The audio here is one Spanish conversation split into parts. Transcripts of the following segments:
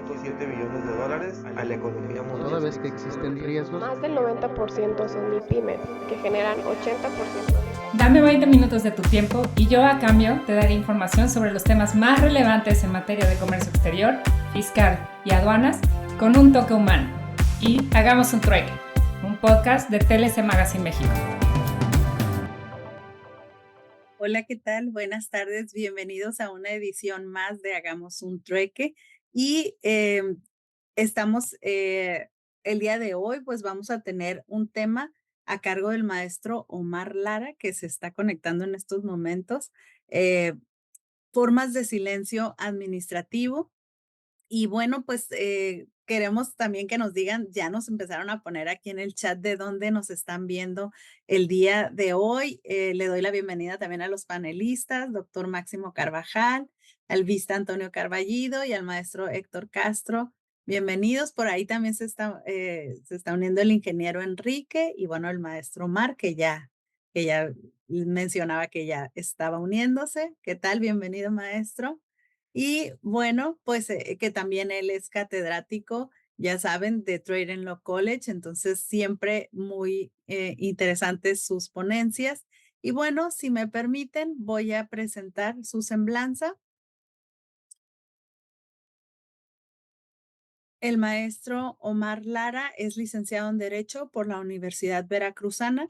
$1.7 billones a la economía mundial. Toda vez que existen riesgos, Más del 90% son MIPYMES, que generan 80%. Dame 20 minutos de tu tiempo y yo a cambio te daré información sobre los temas más relevantes en materia de comercio exterior, fiscal y aduanas con un toque humano. Y hagamos un trueque, un podcast de TLC Magazine México. Hola, ¿qué tal? Buenas tardes, bienvenidos a una edición más de Hagamos un Trueque. Y estamos el día de hoy, pues vamos a tener un tema a cargo del maestro Omar Lara, que se está conectando en estos momentos, formas de silencio administrativo. Y bueno, pues queremos también que nos digan, ya nos empezaron a poner aquí en el chat de dónde nos están viendo el día de hoy. Le doy la bienvenida también a los panelistas, doctor Máximo Carvajal, al Vista Antonio Carballido y al maestro Héctor Castro. Bienvenidos. Por ahí también se está uniendo el ingeniero Enrique y bueno, el maestro Omar, que ya mencionaba que ya estaba uniéndose. ¿Qué tal? Bienvenido, maestro. Y bueno, pues que también él es catedrático, ya saben, de Trade and Law College, entonces siempre muy interesantes sus ponencias. Y bueno, si me permiten, voy a presentar su semblanza. El maestro Omar Lara es licenciado en Derecho por la Universidad Veracruzana,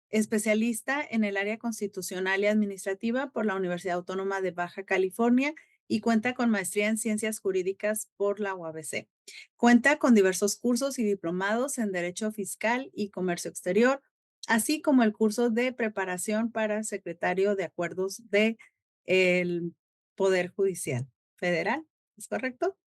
especialista en el área constitucional y administrativa por la Universidad Autónoma de Baja California y cuenta con maestría en Ciencias Jurídicas por la UABC. Cuenta con diversos cursos y diplomados en Derecho Fiscal y Comercio Exterior, así como el curso de preparación para secretario de Acuerdos del Poder Judicial Federal. ¿Es correcto?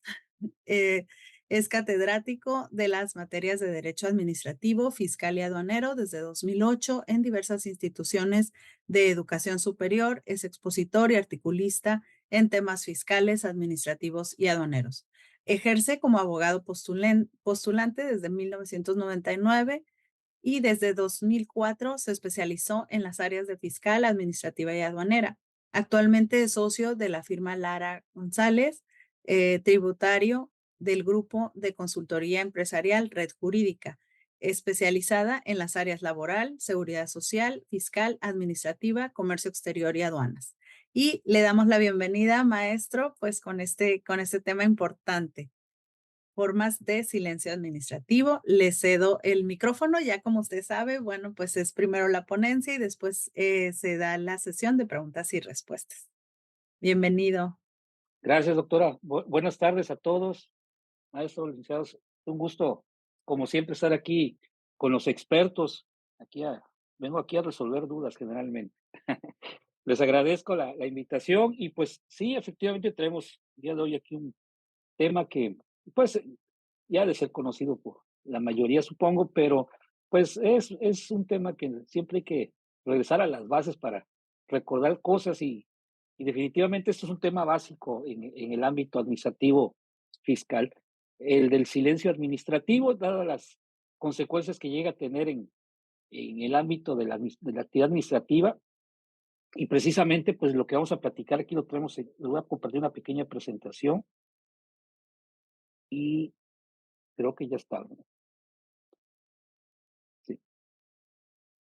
Es catedrático de las materias de Derecho Administrativo, Fiscal y Aduanero desde 2008 en diversas instituciones de educación superior. Es expositor y articulista en temas fiscales, administrativos y aduaneros. Ejerce como abogado postulante desde 1999 y desde 2004 se especializó en las áreas de fiscal, administrativa y aduanera. Actualmente es socio de la firma Lara González, tributario del grupo de consultoría empresarial Red Jurídica, especializada en las áreas laboral, seguridad social, fiscal, administrativa, comercio exterior y aduanas. Y le damos la bienvenida, maestro, pues con este tema importante. Formas de silencio administrativo. Le cedo el micrófono, ya como usted sabe, bueno, pues es primero la ponencia y después se da la sesión de preguntas y respuestas. Bienvenido. Gracias, doctora. Buenas tardes a todos, maestros, licenciados. Un gusto, como siempre, estar aquí con los expertos. Vengo aquí a resolver dudas generalmente. Les agradezco la invitación y pues sí, efectivamente tenemos el día de hoy aquí un tema que pues ya ha de ser conocido por la mayoría, supongo, pero pues es un tema que siempre hay que regresar a las bases para recordar cosas y definitivamente esto es un tema básico en el ámbito administrativo fiscal, el del silencio administrativo, dadas las consecuencias que llega a tener en el ámbito de la actividad administrativa. Y precisamente, pues lo que vamos a platicar aquí lo traemos, les voy a compartir una pequeña presentación y creo que ya está, ¿no? Sí.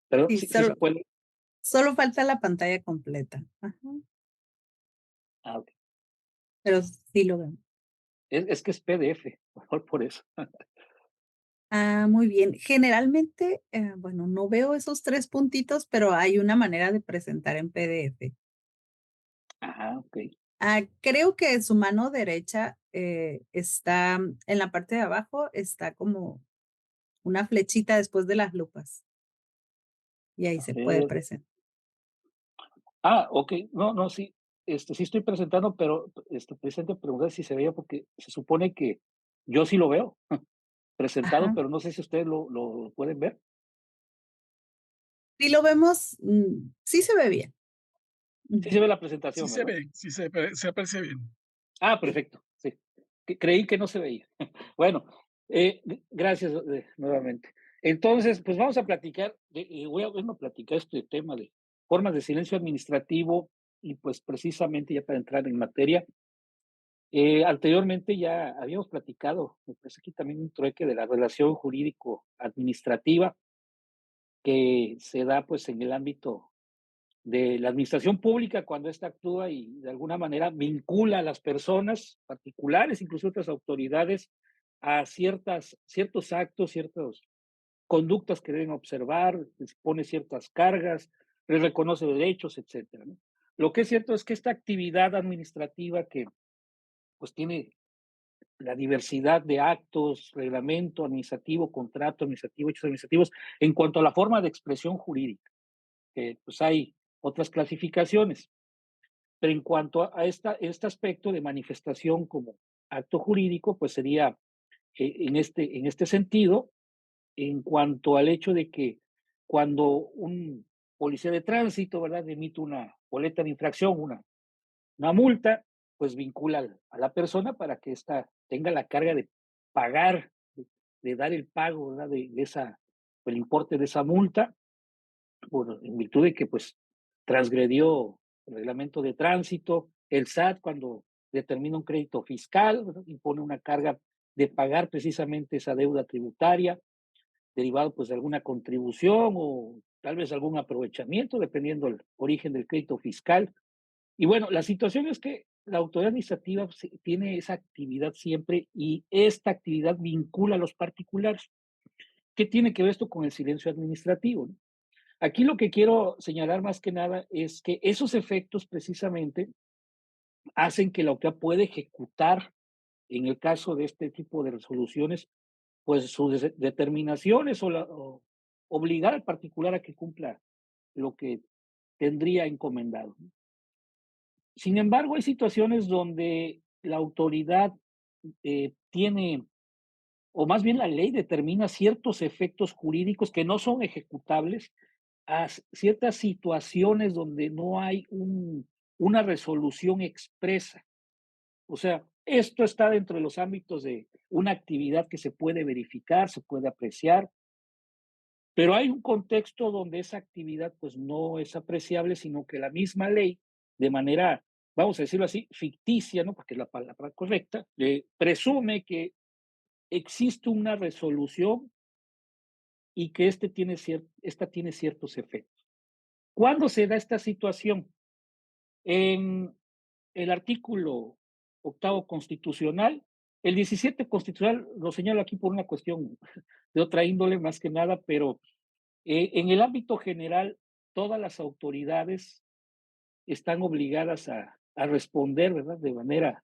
Pero Sí, sí se puede. Solo falta la pantalla completa. Ajá. Ah, ok. Pero sí lo vemos. Es que es PDF, mejor por eso. Ah, muy bien. Generalmente, bueno, no veo esos 3 puntitos, pero hay una manera de presentar en PDF. Ajá, ok. Creo que su mano derecha está en la parte de abajo, está como una flechita después de las lupas. Y ahí A se puede ver. presentar. Ok. No, sí. Sí estoy presentando, pero precisamente preguntar si se veía porque se supone que yo sí lo veo presentado, Ajá. pero no sé si ustedes lo pueden ver. Sí lo vemos, sí se ve bien. Sí se ve la Sí presentación, se ¿verdad? ve, sí se aprecia bien. Perfecto, sí. Creí que no se veía. Bueno, gracias nuevamente. Entonces, pues vamos a platicar, vengo a platicar este tema de formas de silencio administrativo y pues precisamente ya para entrar en materia, Anteriormente ya habíamos platicado, me parece aquí también un trueque de la relación jurídico-administrativa que se da pues en el ámbito de la administración pública cuando ésta actúa y de alguna manera vincula a las personas particulares, incluso otras autoridades, a ciertos actos, ciertas conductas que deben observar, les pone ciertas cargas, les reconoce derechos, etcétera, ¿no? Lo que es cierto es que esta actividad administrativa que pues tiene la diversidad de actos, reglamento administrativo, contrato administrativo, hechos administrativos, en cuanto a la forma de expresión jurídica, pues hay otras clasificaciones. Pero en cuanto a este aspecto de manifestación como acto jurídico, pues sería en este sentido, en cuanto al hecho de que cuando un policía de tránsito, ¿verdad?, emite una boleta de infracción, una multa, pues vincula a la persona para que ésta tenga la carga de pagar, de dar el pago, ¿verdad?, de esa, el importe de esa multa, en virtud de que pues transgredió el reglamento de tránsito. El SAT, cuando determina un crédito fiscal, ¿verdad?, impone una carga de pagar precisamente esa deuda tributaria, derivado pues de alguna contribución o tal vez algún aprovechamiento, dependiendo del origen del crédito fiscal. Y bueno, la situación es que la autoridad administrativa tiene esa actividad siempre y esta actividad vincula a los particulares. ¿Qué tiene que ver esto con el silencio administrativo, no? Aquí lo que quiero señalar más que nada es que esos efectos precisamente hacen que la autoridad pueda ejecutar, en el caso de este tipo de resoluciones, pues sus determinaciones o obligar al particular a que cumpla lo que tendría encomendado, ¿no? Sin embargo, hay situaciones donde la autoridad tiene, o más bien la ley determina ciertos efectos jurídicos que no son ejecutables a ciertas situaciones donde no hay una resolución expresa. O sea, esto está dentro de los ámbitos de una actividad que se puede verificar, se puede apreciar, pero hay un contexto donde esa actividad pues no es apreciable, sino que la misma ley, de manera, vamos a decirlo así, ficticia, ¿no?, porque es la palabra correcta, presume que existe una resolución y que esta tiene ciertos efectos. ¿Cuándo se da esta situación? En el artículo 8º constitucional, el 17 constitucional, lo señalo aquí por una cuestión de otra índole más que nada, pero en el ámbito general, todas las autoridades están obligadas a responder, ¿verdad?, de manera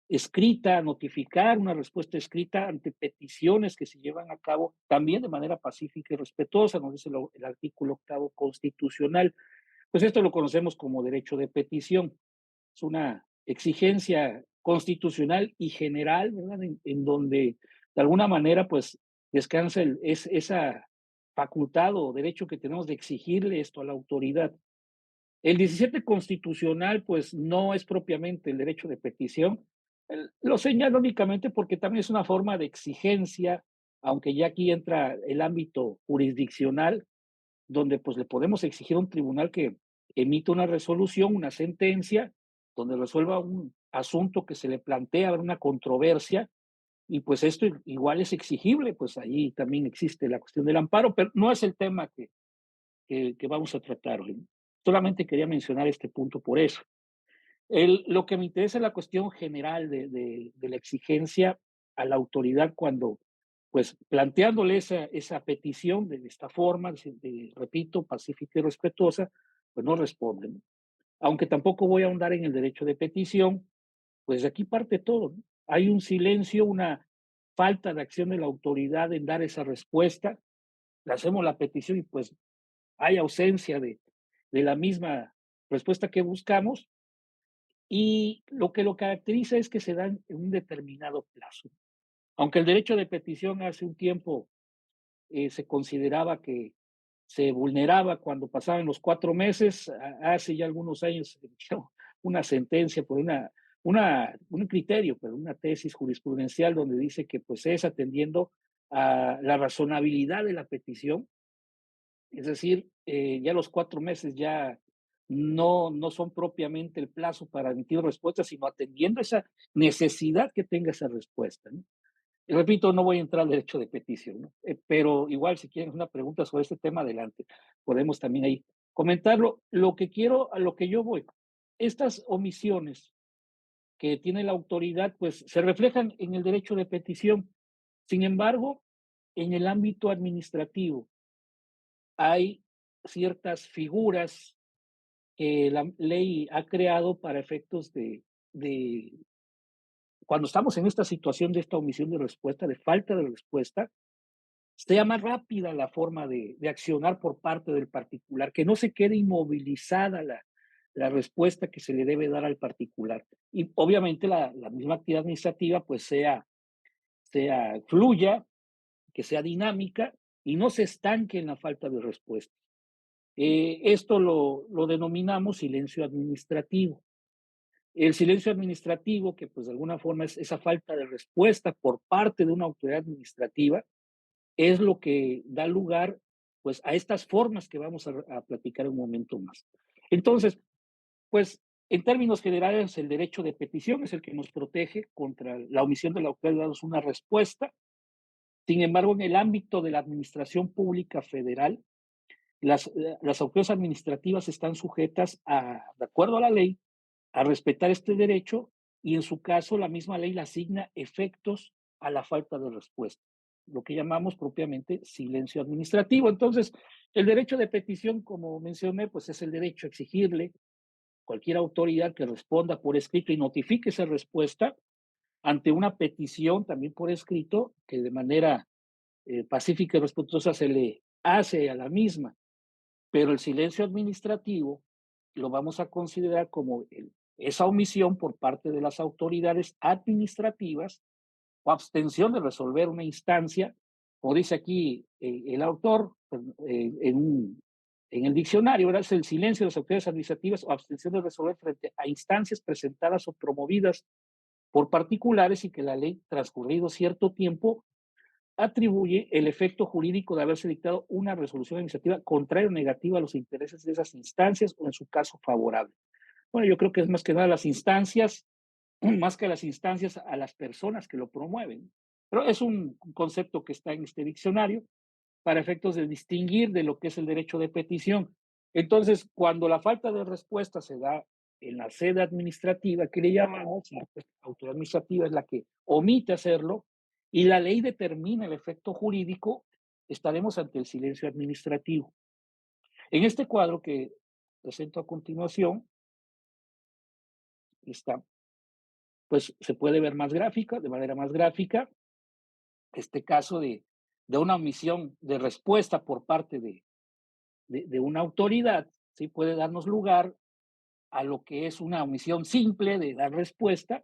escrita, a notificar una respuesta escrita ante peticiones que se llevan a cabo también de manera pacífica y respetuosa, nos dice el artículo 8º constitucional. Pues esto lo conocemos como derecho de petición. Es una exigencia constitucional y general, ¿verdad?, en donde de alguna manera pues descansa esa facultad o derecho que tenemos de exigirle esto a la autoridad. El 17 constitucional pues no es propiamente el derecho de petición, lo señalo únicamente porque también es una forma de exigencia, aunque ya aquí entra el ámbito jurisdiccional, donde pues le podemos exigir a un tribunal que emita una resolución, una sentencia, donde resuelva un asunto que se le plantea, una controversia, y pues esto igual es exigible, pues ahí también existe la cuestión del amparo, pero no es el tema que vamos a tratar hoy. Solamente quería mencionar este punto por eso. Lo que me interesa es la cuestión general de la exigencia a la autoridad cuando, pues, planteándole esa petición de esta forma, repito, pacífica y respetuosa, pues no responden. Aunque tampoco voy a ahondar en el derecho de petición, pues de aquí parte todo, ¿no? Hay un silencio, una falta de acción de la autoridad en dar esa respuesta. Le hacemos la petición y pues hay ausencia de la misma respuesta que buscamos, y lo caracteriza es que se dan en un determinado plazo. Aunque el derecho de petición hace un tiempo se consideraba que se vulneraba cuando pasaban los 4 meses, hace ya algunos años se emitió una sentencia por un criterio, pero una tesis jurisprudencial donde dice que pues es atendiendo a la razonabilidad de la petición, es decir, ya los 4 meses ya no son propiamente el plazo para emitir respuestas, sino atendiendo esa necesidad que tenga esa respuesta, ¿no? Y repito, no voy a entrar al derecho de petición, ¿no? Pero igual, si quieren una pregunta sobre este tema, adelante. Podemos también ahí comentarlo. Lo que quiero, a lo que yo voy, estas omisiones que tiene la autoridad, pues se reflejan en el derecho de petición. Sin embargo, en el ámbito administrativo hay ciertas figuras que la ley ha creado para efectos de cuando estamos en esta situación de esta omisión de respuesta, de falta de respuesta, sea más rápida la forma de accionar por parte del particular, que no se quede inmovilizada la respuesta que se le debe dar al particular. Y obviamente la misma actividad administrativa pues sea fluya, que sea dinámica y no se estanque en la falta de respuesta. Esto lo denominamos silencio administrativo. El silencio administrativo, que pues de alguna forma es esa falta de respuesta por parte de una autoridad administrativa, es lo que da lugar pues a estas formas que vamos a platicar un momento más. Entonces, pues en términos generales, el derecho de petición es el que nos protege contra la omisión de la autoridad de darnos una respuesta. Sin embargo, en el ámbito de la administración pública federal, las autoridades administrativas están sujetas de acuerdo a la ley, a respetar este derecho y en su caso la misma ley le asigna efectos a la falta de respuesta, lo que llamamos propiamente silencio administrativo. Entonces, el derecho de petición, como mencioné, pues es el derecho a exigirle a cualquier autoridad que responda por escrito y notifique esa respuesta ante una petición también por escrito que de manera pacífica y respetuosa se le hace a la misma. Pero el silencio administrativo lo vamos a considerar como esa omisión por parte de las autoridades administrativas o abstención de resolver una instancia, como dice aquí el autor en el diccionario, ¿verdad? Es el silencio de las autoridades administrativas o abstención de resolver frente a instancias presentadas o promovidas por particulares y que la ley, transcurrido cierto tiempo, atribuye el efecto jurídico de haberse dictado una resolución administrativa contraria o negativa a los intereses de esas instancias o en su caso favorable. Bueno, yo creo que es más que nada las instancias, más que las instancias a las personas que lo promueven. Pero es un concepto que está en este diccionario para efectos de distinguir de lo que es el derecho de petición. Entonces, cuando la falta de respuesta se da en la sede administrativa, que le llamamos, la autoridad administrativa es la que omite hacerlo, y la ley determina el efecto jurídico, estaremos ante el silencio administrativo. En este cuadro que presento a continuación, está, pues se puede ver más gráfica, de manera más gráfica, este caso de una omisión de respuesta por parte de una autoridad, ¿sí? Puede darnos lugar a lo que es una omisión simple de dar respuesta.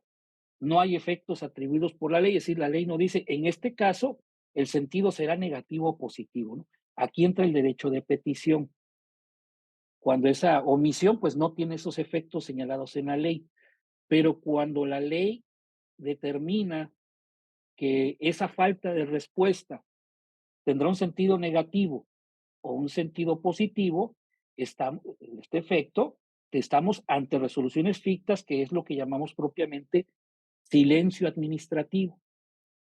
No hay efectos atribuidos por la ley, es decir, la ley no dice, en este caso, el sentido será negativo o positivo, ¿no? Aquí entra el derecho de petición. Cuando esa omisión, pues no tiene esos efectos señalados en la ley, pero cuando la ley determina que esa falta de respuesta tendrá un sentido negativo o un sentido positivo, en este efecto, estamos ante resoluciones fictas, que es lo que llamamos propiamente silencio administrativo.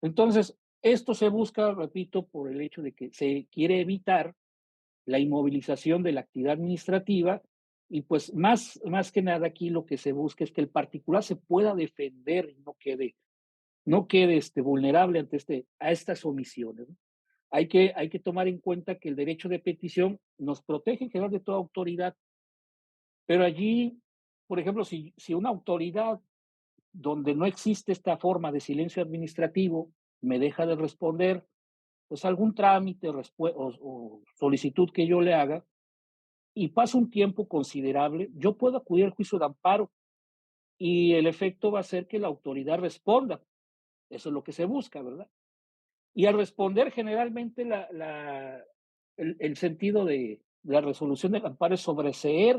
Entonces, esto se busca, repito, por el hecho de que se quiere evitar la inmovilización de la actividad administrativa y pues más que nada aquí lo que se busca es que el particular se pueda defender y no quede vulnerable ante a estas omisiones, ¿no? Hay que tomar en cuenta que el derecho de petición nos protege en general de toda autoridad, pero allí, por ejemplo, si una autoridad donde no existe esta forma de silencio administrativo me deja de responder, pues algún trámite o solicitud que yo le haga y pasa un tiempo considerable, yo puedo acudir al juicio de amparo y el efecto va a ser que la autoridad responda. Eso es lo que se busca, ¿verdad? Y al responder, generalmente el sentido de la resolución del amparo es sobreseer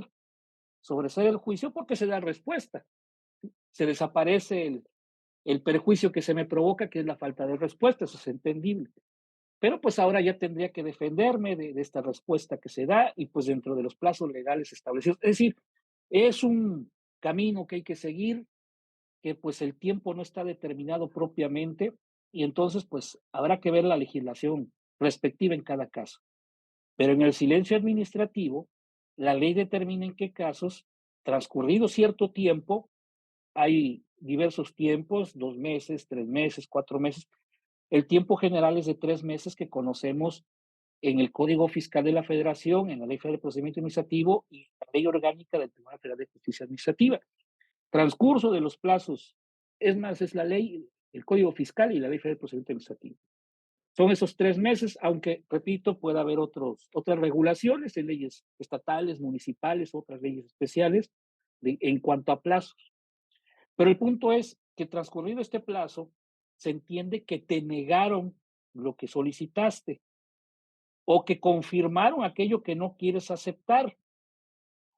el juicio porque se da respuesta. Se desaparece el perjuicio que se me provoca, que es la falta de respuesta, eso es entendible. Pero pues ahora ya tendría que defenderme de esta respuesta que se da y pues dentro de los plazos legales establecidos. Es decir, es un camino que hay que seguir, que pues el tiempo no está determinado propiamente y entonces pues habrá que ver la legislación respectiva en cada caso. Pero en el silencio administrativo, la ley determina en qué casos, transcurrido cierto tiempo, hay diversos tiempos, 2 meses, 3 meses, 4 meses. El tiempo general es de 3 meses que conocemos en el Código Fiscal de la Federación, en la Ley Federal de Procedimiento Administrativo y en la Ley Orgánica del Tribunal Federal de Justicia Administrativa. Transcurso de los plazos, es más, es la ley, el Código Fiscal y la Ley Federal de Procedimiento Administrativo. Son esos 3 meses, aunque, repito, puede haber otras regulaciones en leyes estatales, municipales, otras leyes especiales en cuanto a plazos. Pero el punto es que transcurrido este plazo, se entiende que te negaron lo que solicitaste o que confirmaron aquello que no quieres aceptar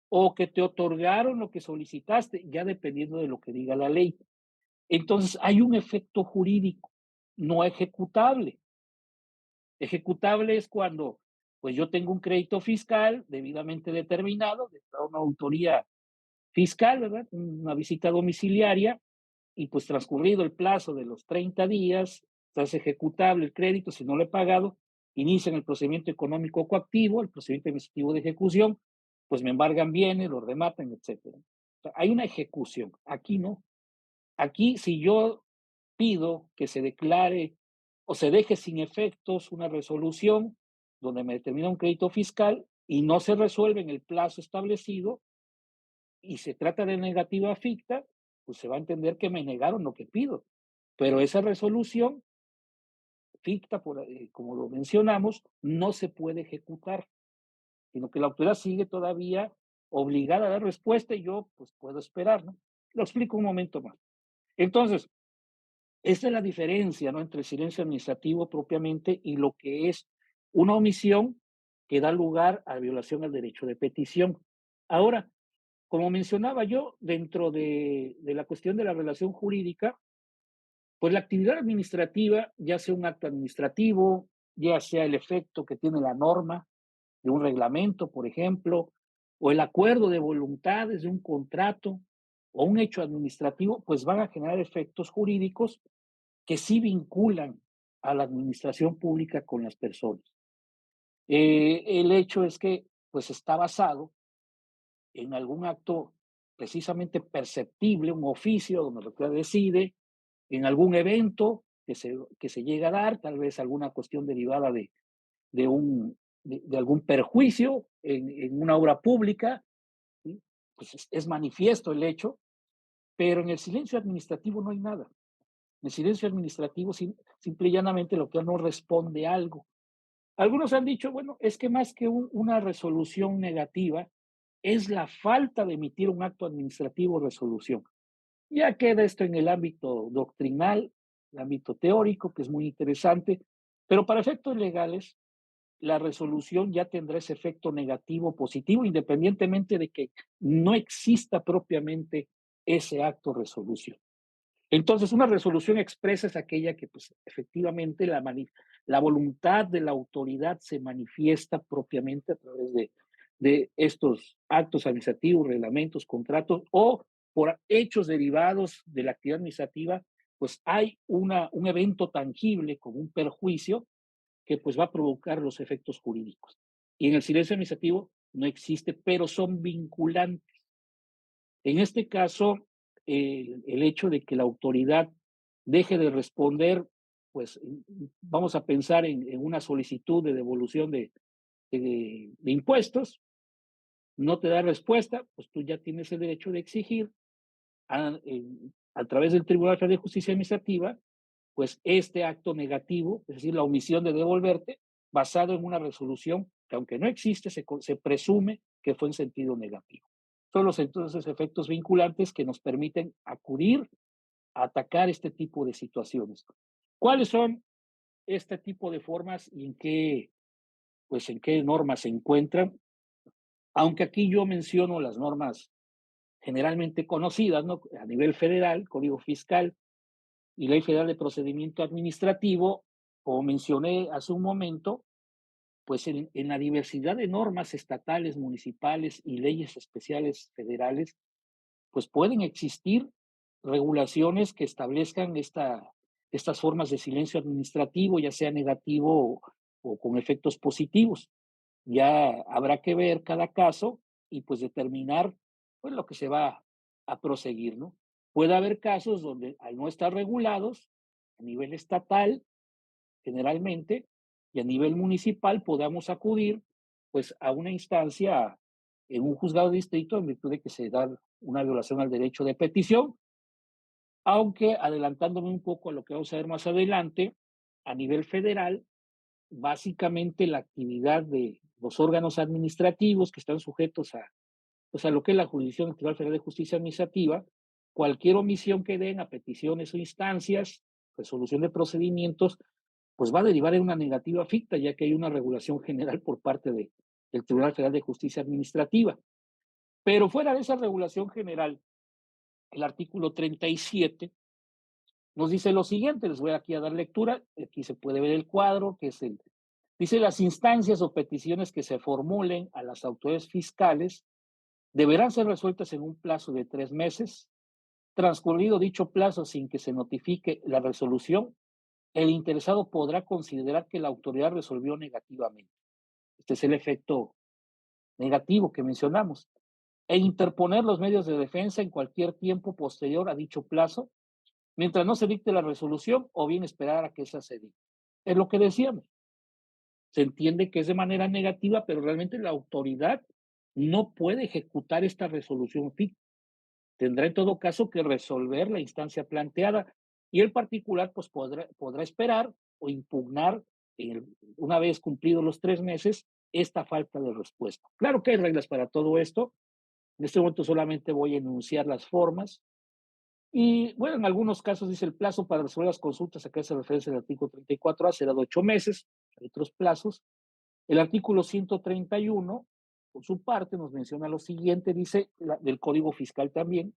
o que te otorgaron lo que solicitaste, ya dependiendo de lo que diga la ley. Entonces, hay un efecto jurídico no ejecutable. Ejecutable es cuando, pues yo tengo un crédito fiscal debidamente determinado, de una autoría fiscal, ¿verdad? Una visita domiciliaria, y pues transcurrido el plazo de los 30 días, se hace ejecutable el crédito si no lo he pagado, inician el procedimiento económico coactivo, el procedimiento administrativo de ejecución, pues me embargan bienes, los rematan, etcétera. O sea, hay una ejecución, aquí no. Aquí, si yo pido que se declare o se deje sin efectos una resolución donde me determina un crédito fiscal y no se resuelve en el plazo establecido y se trata de negativa ficta, pues se va a entender que me negaron lo que pido. Pero esa resolución ficta, como lo mencionamos, no se puede ejecutar, sino que la autoridad sigue todavía obligada a dar respuesta y yo pues puedo esperar, ¿no? Lo explico un momento más. Entonces, esa es la diferencia, ¿no?, entre el silencio administrativo propiamente y lo que es una omisión que da lugar a violación al derecho de petición. Ahora, como mencionaba yo, dentro de la cuestión de la relación jurídica, pues la actividad administrativa, ya sea un acto administrativo, ya sea el efecto que tiene la norma de un reglamento, por ejemplo, o el acuerdo de voluntades de un contrato o un hecho administrativo, pues van a generar efectos jurídicos que sí vinculan a la administración pública con las personas. El hecho es que pues está basado en algún acto precisamente perceptible, un oficio donde la autoridad decide, en algún evento que se llega a dar, tal vez alguna cuestión derivada de algún perjuicio en una obra pública, ¿sí? Pues es manifiesto el hecho, pero en el silencio administrativo no hay nada. En el silencio administrativo simple y llanamente lo que no responde a algo. Algunos han dicho, bueno, es que más que una resolución negativa, es la falta de emitir un acto administrativo o resolución. Ya queda esto en el ámbito doctrinal, el ámbito teórico, que es muy interesante, pero para efectos legales, la resolución ya tendrá ese efecto negativo o positivo, independientemente de que no exista propiamente ese acto resolución. Entonces, una resolución expresa es aquella que, pues, efectivamente la voluntad de la autoridad se manifiesta propiamente a través de estos actos administrativos, reglamentos, contratos o por hechos derivados de la actividad administrativa, pues hay un evento tangible como un perjuicio que pues va a provocar los efectos jurídicos. Y en el silencio administrativo no existe, pero son vinculantes. En este caso, el hecho de que la autoridad deje de responder, pues vamos a pensar en una solicitud de devolución de impuestos, no te da respuesta, pues tú ya tienes el derecho de exigir a través del Tribunal Federal de Justicia Administrativa, pues este acto negativo, es decir, la omisión de devolverte, basado en una resolución que aunque no existe, se presume que fue en sentido negativo. Son los entonces efectos vinculantes que nos permiten acudir a atacar este tipo de situaciones. ¿Cuáles son este tipo de formas y en qué normas se encuentran? Aunque aquí yo menciono las normas generalmente conocidas, ¿no?, a nivel federal, Código Fiscal y Ley Federal de Procedimiento Administrativo, como mencioné hace un momento, pues en la diversidad de normas estatales, municipales y leyes especiales federales, pues pueden existir regulaciones que establezcan estas formas de silencio administrativo, ya sea negativo o con efectos positivos. Ya habrá que ver cada caso y pues determinar pues lo que se va a proseguir, ¿no? Puede haber casos donde al no estar regulados a nivel estatal, generalmente, y a nivel municipal podamos acudir pues a una instancia en un juzgado de distrito en virtud de que se da una violación al derecho de petición, aunque adelantándome un poco a lo que vamos a ver más adelante, a nivel federal, básicamente la actividad de los órganos administrativos que están sujetos a, pues a lo que es la Jurisdicción Nacional Federal de Justicia Administrativa, cualquier omisión que den a peticiones o instancias, resolución de procedimientos, pues va a derivar en una negativa ficta, ya que hay una regulación general por parte del Tribunal Federal de Justicia Administrativa. Pero fuera de esa regulación general, el artículo 37 nos dice lo siguiente, les voy aquí a dar lectura, aquí se puede ver el cuadro, que es dice las instancias o peticiones que se formulen a las autoridades fiscales deberán ser resueltas en un plazo de 3 meses. Transcurrido dicho plazo sin que se notifique la resolución, el interesado podrá considerar que la autoridad resolvió negativamente. Este es el efecto negativo que mencionamos. E interponer los medios de defensa en cualquier tiempo posterior a dicho plazo, mientras no se dicte la resolución o bien esperar a que esa se dicte. Es lo que decíamos. Se entiende que es de manera negativa, pero realmente la autoridad no puede ejecutar esta resolución ficta. Tendrá en todo caso que resolver la instancia planteada y el particular pues podrá esperar o impugnar una vez cumplidos los 3 meses esta falta de respuesta. Claro que hay reglas para todo esto. En este momento solamente voy a enunciar las formas. Y bueno, en algunos casos dice el plazo para resolver las consultas, acá se referencia al artículo 34A, será de 8 meses, hay otros plazos. El artículo 131, por su parte, nos menciona lo siguiente, dice del Código Fiscal también,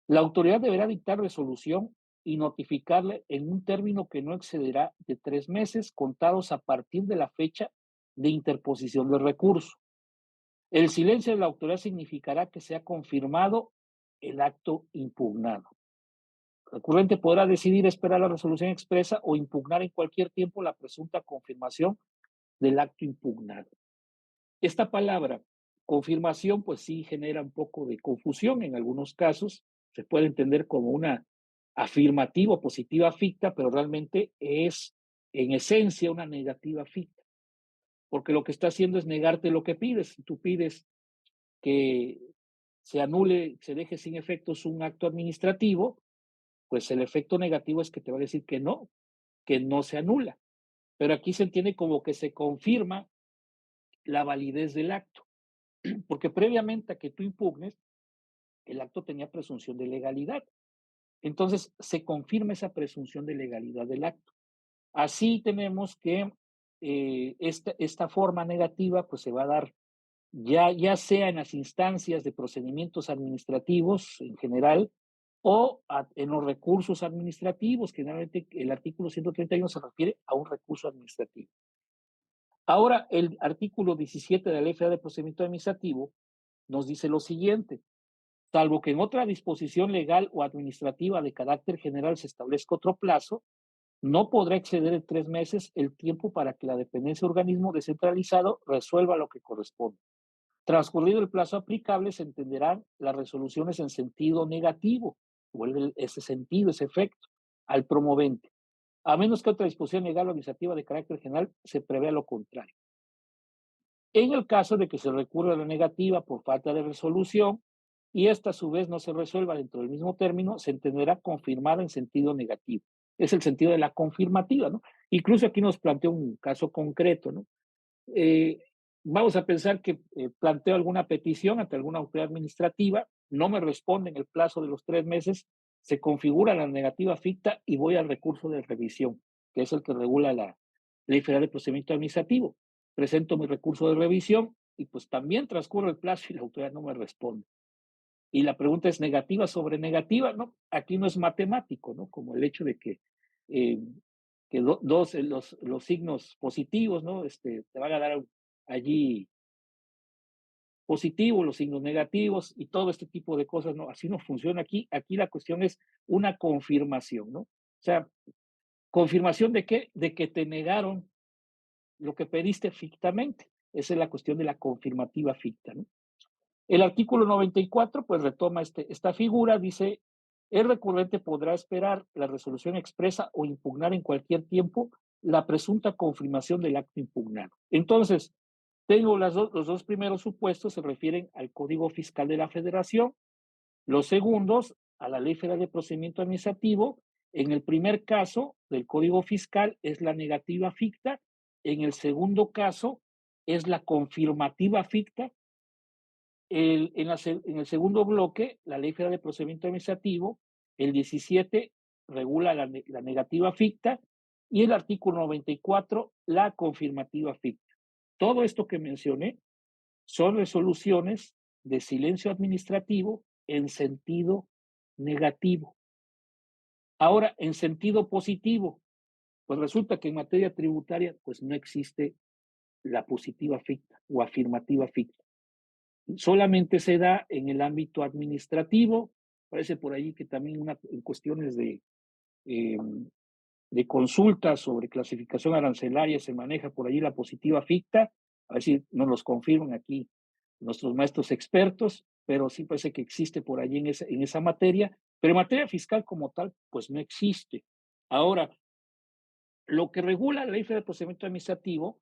la autoridad deberá dictar resolución y notificarle en un término que no excederá de 3 meses contados a partir de la fecha de interposición del recurso. El silencio de la autoridad significará que se ha confirmado el acto impugnado. El recurrente podrá decidir esperar la resolución expresa o impugnar en cualquier tiempo la presunta confirmación del acto impugnado. Esta palabra, confirmación, pues sí genera un poco de confusión en algunos casos. Se puede entender como una afirmativa o positiva ficta, pero realmente es en esencia una negativa ficta. Porque lo que está haciendo es negarte lo que pides. Si tú pides que se anule, se deje sin efectos un acto administrativo, pues el efecto negativo es que te va a decir que no se anula. Pero aquí se entiende como que se confirma la validez del acto, porque previamente a que tú impugnes, el acto tenía presunción de legalidad. Entonces, se confirma esa presunción de legalidad del acto. Así tenemos que esta forma negativa pues se va a dar ya sea en las instancias de procedimientos administrativos en general o en los recursos administrativos, que generalmente el artículo 131 se refiere a un recurso administrativo. Ahora, el artículo 17 de la Ley Federal de Procedimiento Administrativo nos dice lo siguiente: salvo que en otra disposición legal o administrativa de carácter general se establezca otro plazo, no podrá exceder de 3 meses el tiempo para que la dependencia o organismo descentralizado resuelva lo que corresponde. Transcurrido el plazo aplicable, se entenderán las resoluciones en sentido negativo, vuelve ese sentido, ese efecto, al promovente, a menos que otra disposición legal o administrativa de carácter general se prevea lo contrario. En el caso de que se recurra a la negativa por falta de resolución y esta a su vez no se resuelva dentro del mismo término, se entenderá confirmada en sentido negativo. Es el sentido de la confirmativa, ¿no? Incluso aquí nos plantea un caso concreto, ¿no? Vamos a pensar que planteo alguna petición ante alguna autoridad administrativa, no me responde en el plazo de los 3 meses, se configura la negativa ficta y voy al recurso de revisión, que es el que regula la Ley Federal de Procedimiento Administrativo. Presento mi recurso de revisión y pues también transcurre el plazo y la autoridad no me responde. Y la pregunta es negativa sobre negativa, ¿no? Aquí no es matemático, ¿no? Como el hecho de que que los signos positivos, ¿no? Te van a dar allí positivos, los signos negativos y todo este tipo de cosas, ¿no? Así no funciona aquí. Aquí la cuestión es una confirmación, ¿no? O sea, ¿confirmación de qué? De que te negaron lo que pediste fictamente. Esa es la cuestión de la confirmativa ficta, ¿no? El artículo 94, pues retoma esta figura, dice, el recurrente podrá esperar la resolución expresa o impugnar en cualquier tiempo la presunta confirmación del acto impugnado. Entonces, tengo los dos primeros supuestos se refieren al Código Fiscal de la Federación, los segundos a la Ley Federal de Procedimiento Administrativo. En el primer caso del Código Fiscal es la negativa ficta, en el segundo caso es la confirmativa ficta. En el segundo bloque, la Ley Federal de Procedimiento Administrativo, el 17 regula la negativa ficta y el artículo 94 la confirmativa ficta. Todo esto que mencioné son resoluciones de silencio administrativo en sentido negativo. Ahora, en sentido positivo, pues resulta que en materia tributaria pues no existe la positiva ficta o afirmativa ficta. Solamente se da en el ámbito administrativo. Parece por ahí que también en cuestiones de consultas sobre clasificación arancelaria se maneja por allí la positiva ficta. A ver si nos los confirman aquí nuestros maestros expertos, pero sí parece que existe por allí en esa materia. Pero en materia fiscal como tal, pues no existe. Ahora, lo que regula la Ley Federal de Procedimiento Administrativo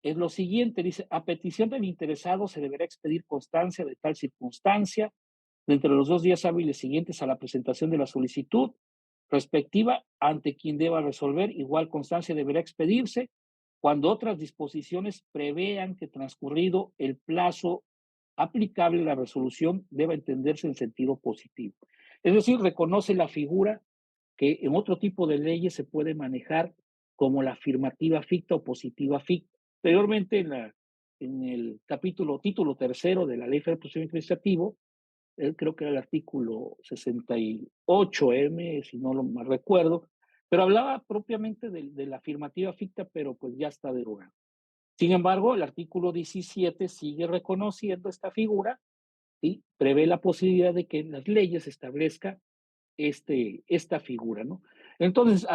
es lo siguiente, dice, a petición del interesado se deberá expedir constancia de tal circunstancia dentro de los 2 días hábiles siguientes a la presentación de la solicitud respectiva ante quien deba resolver. Igual constancia deberá expedirse cuando otras disposiciones prevean que transcurrido el plazo aplicable la resolución deba entenderse en sentido positivo. Es decir, reconoce la figura que en otro tipo de leyes se puede manejar como la afirmativa ficta o positiva ficta. Anteriormente, en el título tercero de la Ley Federal de Procedimiento Administrativo, creo que era el artículo 68M, si no lo mal recuerdo, pero hablaba propiamente de la afirmativa ficta, pero pues ya está derogado. Sin embargo, el artículo 17 sigue reconociendo esta figura y prevé la posibilidad de que en las leyes establezca esta figura, ¿no? Entonces,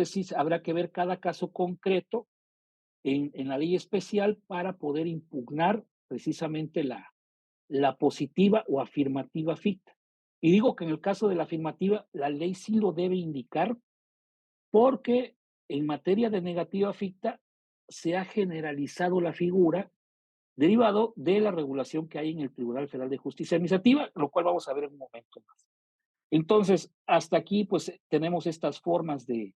sí habrá que ver cada caso concreto en la ley especial para poder impugnar precisamente la positiva o afirmativa ficta. Y digo que en el caso de la afirmativa, la ley sí lo debe indicar porque en materia de negativa ficta se ha generalizado la figura derivado de la regulación que hay en el Tribunal Federal de Justicia Administrativa, lo cual vamos a ver en un momento más. Entonces, hasta aquí, pues tenemos estas formas de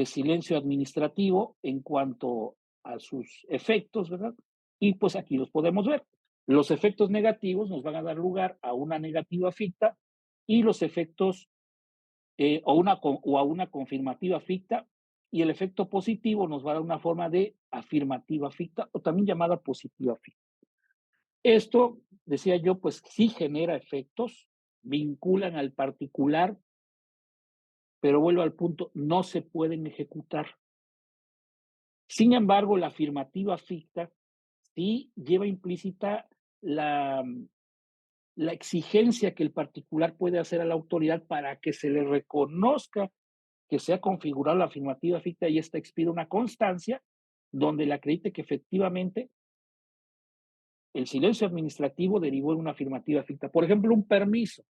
silencio administrativo en cuanto a sus efectos, ¿verdad? Y pues aquí los podemos ver. Los efectos negativos nos van a dar lugar a una negativa ficta y los efectos o a una confirmativa ficta, y el efecto positivo nos va a dar una forma de afirmativa ficta o también llamada positiva ficta. Esto, decía yo, pues sí genera efectos, vinculan al particular, pero vuelvo al punto, no se pueden ejecutar. Sin embargo, la afirmativa ficta sí lleva implícita la exigencia que el particular puede hacer a la autoridad para que se le reconozca que se ha configurado la afirmativa ficta y esta expida una constancia donde le acredite que efectivamente el silencio administrativo derivó en una afirmativa ficta. Por ejemplo, un permiso.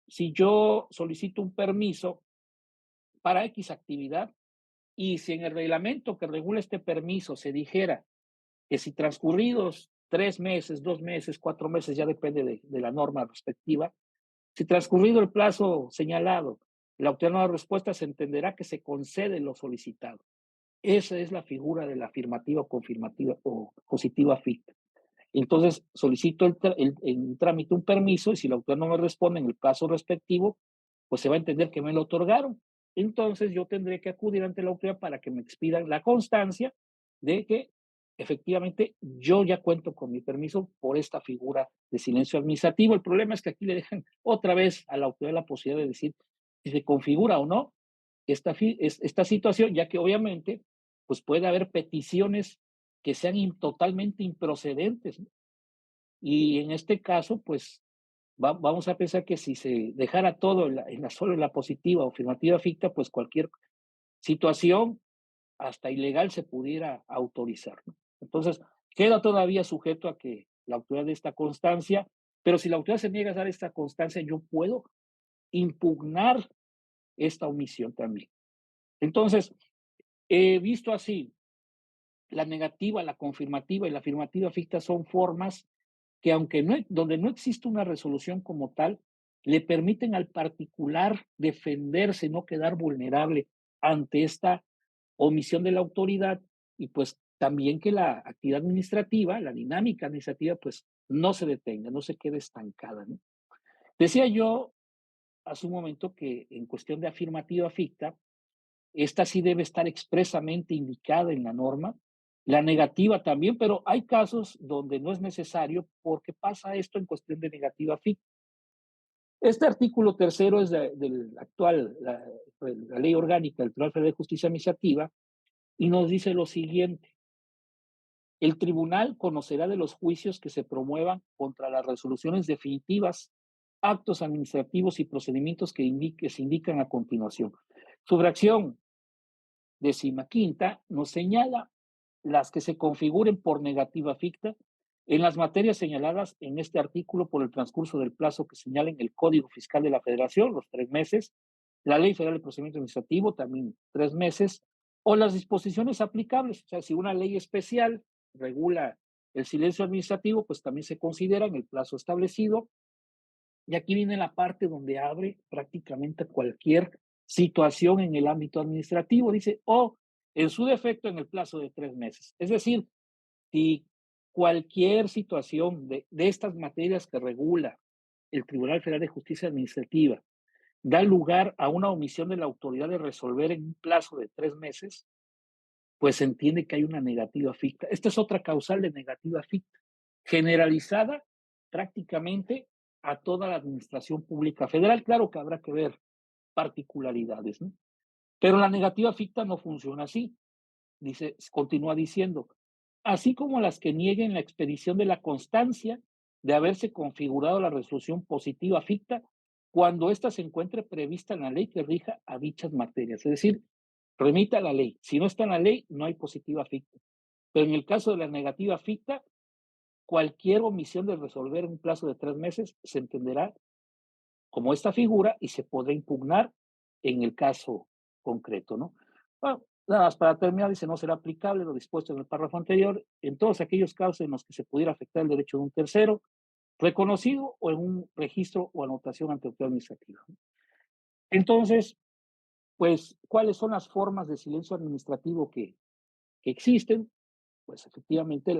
Si yo solicito un permiso para X actividad y si en el reglamento que regula este permiso se dijera que si transcurridos 3 meses, 2 meses, 4 meses, ya depende de la norma respectiva, si transcurrido el plazo señalado, la autoridad no da respuesta, se entenderá que se concede lo solicitado. Esa es la figura de la afirmativa o confirmativa o positiva ficta. Entonces, solicito en trámite un permiso y si la autoridad no me responde en el plazo respectivo, pues se va a entender que me lo otorgaron. Entonces, yo tendré que acudir ante la autoridad para que me expidan la constancia de que efectivamente yo ya cuento con mi permiso por esta figura de silencio administrativo. El problema es que aquí le dejan otra vez a la autoridad la posibilidad de decir si se configura o no esta situación, ya que obviamente pues puede haber peticiones que sean totalmente improcedentes, ¿no? Y en este caso, pues vamos a pensar que si se dejara todo solo en la positiva o afirmativa ficta, pues cualquier situación, hasta ilegal, se pudiera autorizar, ¿no? Entonces, queda todavía sujeto a que la autoridad dé esta constancia, pero si la autoridad se niega a dar esta constancia, yo puedo impugnar esta omisión también. Entonces, visto así, la negativa, la confirmativa y la afirmativa ficta son formas que, aunque donde no existe una resolución como tal, le permiten al particular defenderse, no quedar vulnerable ante esta omisión de la autoridad, y pues también que la actividad administrativa, la dinámica administrativa, pues no se detenga, no se quede estancada, ¿no? Decía yo hace un momento que en cuestión de afirmativa ficta, esta sí debe estar expresamente indicada en la norma, la negativa también, pero hay casos donde no es necesario porque pasa esto en cuestión de negativa ficta. Este artículo tercero es del actual, la ley orgánica del Tribunal Federal de Justicia Administrativa, y nos dice lo siguiente: el tribunal conocerá de los juicios que se promuevan contra las resoluciones definitivas, actos administrativos y procedimientos que se indican a continuación. Su fracción 15ª nos señala las que se configuren por negativa ficta en las materias señaladas en este artículo por el transcurso del plazo que señala en el Código Fiscal de la Federación, los 3 meses, la Ley Federal de Procedimiento Administrativo, también 3 meses, o las disposiciones aplicables. O sea, si una ley especial regula el silencio administrativo, pues también se considera en el plazo establecido. Y aquí viene la parte donde abre prácticamente cualquier situación en el ámbito administrativo. Dice, o en su defecto en el plazo de 3 meses. Es decir, si cualquier situación de estas materias que regula el Tribunal Federal de Justicia Administrativa da lugar a una omisión de la autoridad de resolver en un plazo de 3 meses, pues se entiende que hay una negativa ficta. Esta es otra causal de negativa ficta, generalizada prácticamente a toda la administración pública federal. Claro que habrá que ver particularidades, ¿no? Pero la negativa ficta no funciona así. Dice, continúa diciendo, así como las que nieguen la expedición de la constancia de haberse configurado la resolución positiva ficta cuando ésta se encuentre prevista en la ley que rija a dichas materias. Es decir, remita a la ley. Si no está en la ley, no hay positiva ficta. Pero en el caso de la negativa ficta, cualquier omisión de resolver en un plazo de 3 meses se entenderá como esta figura y se podrá impugnar en el caso concreto, ¿no? Bueno, nada más para terminar, dice, no será aplicable lo dispuesto en el párrafo anterior en todos aquellos casos en los que se pudiera afectar el derecho de un tercero, reconocido o en un registro o anotación ante autoridad administrativa. Entonces, pues, ¿cuáles son las formas de silencio administrativo que existen? Pues efectivamente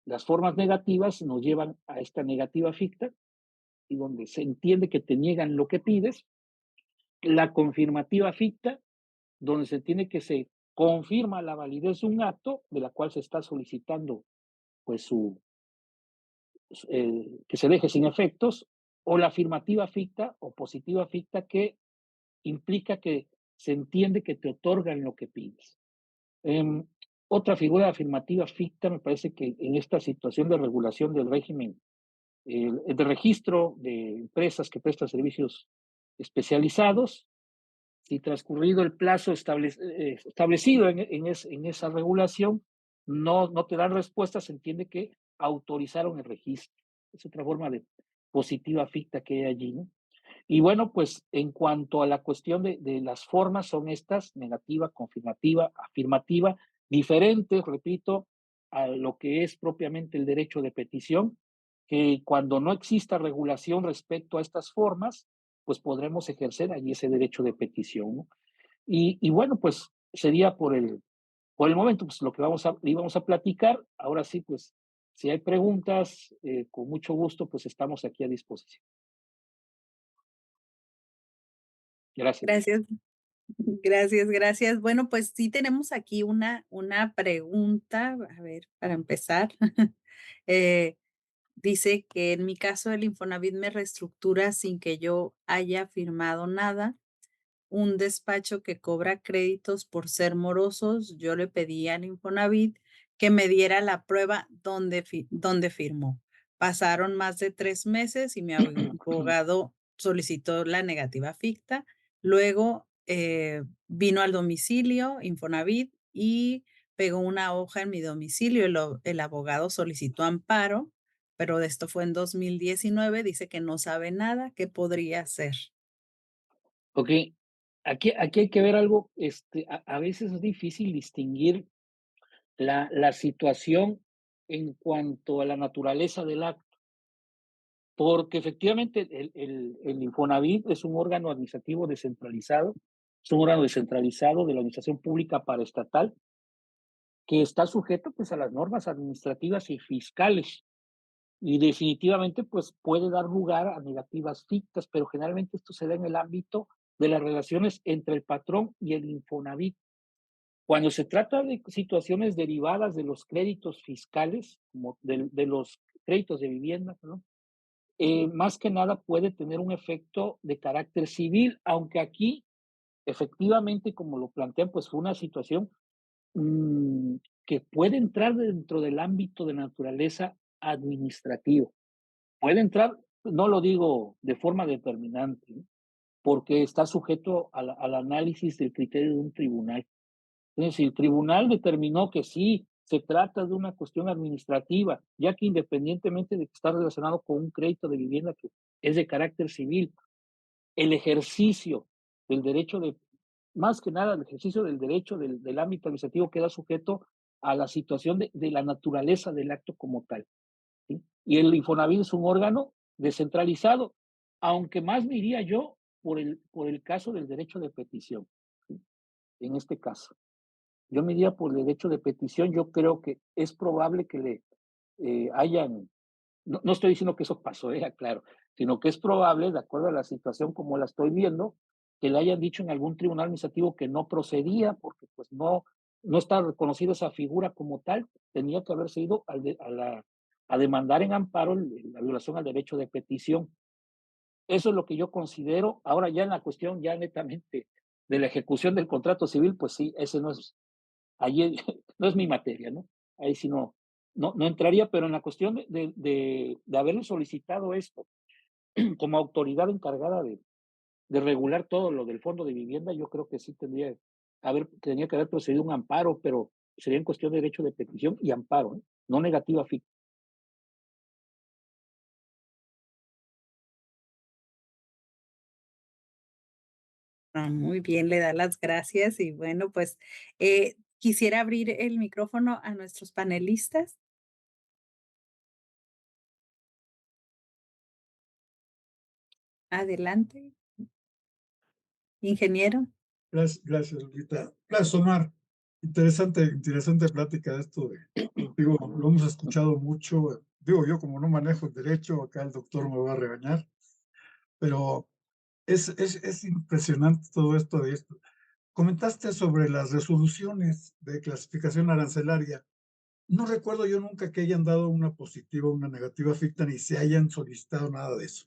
las formas negativas nos llevan a esta negativa ficta, y donde se entiende que te niegan lo que pides. La confirmativa ficta, donde se entiende que se confirma la validez de un acto de la cual se está solicitando pues que se deje sin efectos, o la afirmativa ficta o positiva ficta, que implica que se entiende que te otorgan lo que pides. Otra figura de afirmativa ficta me parece que en esta situación de regulación del régimen de registro de empresas que prestan servicios especializados, si transcurrido el plazo establecido en esa regulación, no te dan respuesta, se entiende que autorizaron el registro. Es otra forma de positiva ficta que hay allí, ¿no? Y bueno, pues en cuanto a la cuestión de las formas, son estas: negativa, confirmativa, afirmativa, diferentes, repito, a lo que es propiamente el derecho de petición, que cuando no exista regulación respecto a estas formas, pues podremos ejercer allí ese derecho de petición, ¿no? Y bueno, pues sería por el momento pues lo que íbamos a platicar. Ahora sí, pues si hay preguntas, con mucho gusto, pues estamos aquí a disposición. Gracias. Gracias, gracias. Bueno, pues sí tenemos aquí una pregunta, a ver, para empezar. Eh, Dice que en mi caso el Infonavit me reestructura sin que yo haya firmado nada. un despacho que cobra créditos por ser morosos. Yo le pedí al Infonavit que me diera la prueba donde firmó. Pasaron más de 3 meses y mi abogado solicitó la negativa ficta. Luego, vino al domicilio Infonavit y pegó una hoja en mi domicilio. El abogado solicitó amparo, pero esto fue en 2019. Dice que no sabe nada. ¿Qué podría hacer? Ok, aquí hay que ver algo, a veces es difícil distinguir la situación en cuanto a la naturaleza del acto, porque efectivamente el Infonavit es un órgano administrativo descentralizado, es un órgano descentralizado de la administración pública paraestatal que está sujeto pues a las normas administrativas y fiscales y definitivamente pues puede dar lugar a negativas fictas, pero generalmente esto se da en el ámbito de las relaciones entre el patrón y el Infonavit. Cuando se trata de situaciones derivadas de los créditos fiscales, como de los créditos de vivienda, ¿no? Más que nada puede tener un efecto de carácter civil, aunque aquí efectivamente, como lo plantean, pues fue una situación mm, que puede entrar dentro del ámbito de naturaleza administrativa. Puede entrar, no lo digo de forma determinante, ¿no? Porque está sujeto al análisis del criterio de un tribunal. Entonces, si el tribunal determinó que sí se trata de una cuestión administrativa, ya que independientemente de que está relacionado con un crédito de vivienda que es de carácter civil, el ejercicio del derecho de, más que nada, el ejercicio del derecho del ámbito administrativo queda sujeto a la situación de la naturaleza del acto como tal, ¿sí? Y el Infonavit es un órgano descentralizado, aunque más me iría yo por el caso del derecho de petición, ¿sí? En este caso. Yo me iría por el derecho de petición. Yo creo que es probable que le hayan, no estoy diciendo que eso pasó, claro, sino que es probable, de acuerdo a la situación como la estoy viendo, que le hayan dicho en algún tribunal administrativo que no procedía, porque pues no está reconocida esa figura como tal, tenía que haberse ido a demandar en amparo la violación al derecho de petición. Eso es lo que yo considero. Ahora ya en la cuestión ya netamente de la ejecución del contrato civil, pues sí, ese no es, ahí no es mi materia, ¿no? Ahí sí no entraría, pero en la cuestión de haberle solicitado esto como autoridad encargada de regular todo lo del fondo de vivienda, yo creo que sí tenía que haber procedido un amparo, pero sería en cuestión de derecho de petición y amparo, ¿eh? No negativa ficta. Ah, muy bien, le da las gracias y bueno, pues quisiera abrir el micrófono a nuestros panelistas. Adelante, ingeniero. Gracias, Lupita. Gracias, Omar. Interesante plática de esto. Digo, lo hemos escuchado mucho. Digo, yo como no manejo el derecho, acá el doctor me va a regañar, pero es impresionante todo esto de esto. Comentaste sobre las resoluciones de clasificación arancelaria. No recuerdo yo nunca que hayan dado una positiva o una negativa ficta, ni se hayan solicitado nada de eso.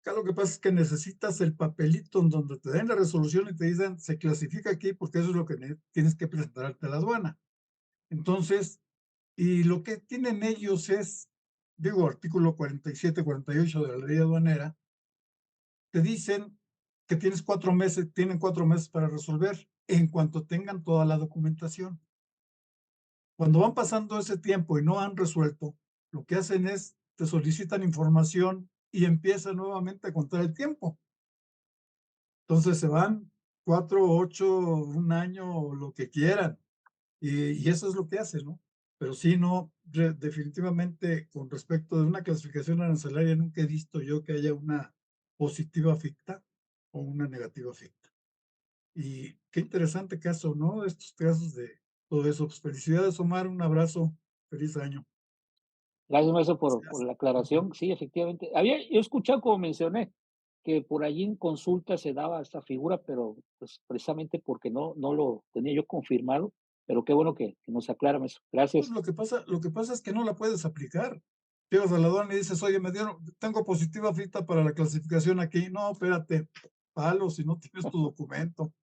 Acá lo que pasa es que necesitas el papelito en donde te den la resolución y te dicen, se clasifica aquí porque eso es lo que tienes que presentar ante la aduana. Entonces, y lo que tienen ellos es, digo, artículo 47, 48 de la ley aduanera, te dicen que tienen 4 meses para resolver en cuanto tengan toda la documentación. Cuando van pasando ese tiempo y no han resuelto, lo que hacen es, te solicitan información y empiezan nuevamente a contar el tiempo. Entonces se van 4, 8, un año, o lo que quieran. Y eso es lo que hacen, ¿no? Pero sí, no, definitivamente con respecto de una clasificación arancelaria, nunca he visto yo que haya una positiva ficta o una negativa ficta. Y qué interesante caso, ¿no? Estos casos de todo eso. Pues felicidades, Omar, un abrazo, feliz año. Gracias, maestro, por la aclaración. Sí, efectivamente. Yo he escuchado, como mencioné, que por allí en consulta se daba esta figura, pero pues precisamente porque no lo tenía yo confirmado, pero qué bueno que nos aclaran eso. Pues Gracias. lo que pasa es que no la puedes aplicar. Llegas a la aduana y dices, oye, tengo positiva ficta para la clasificación aquí. No, espérate, palo si no tienes tu documento.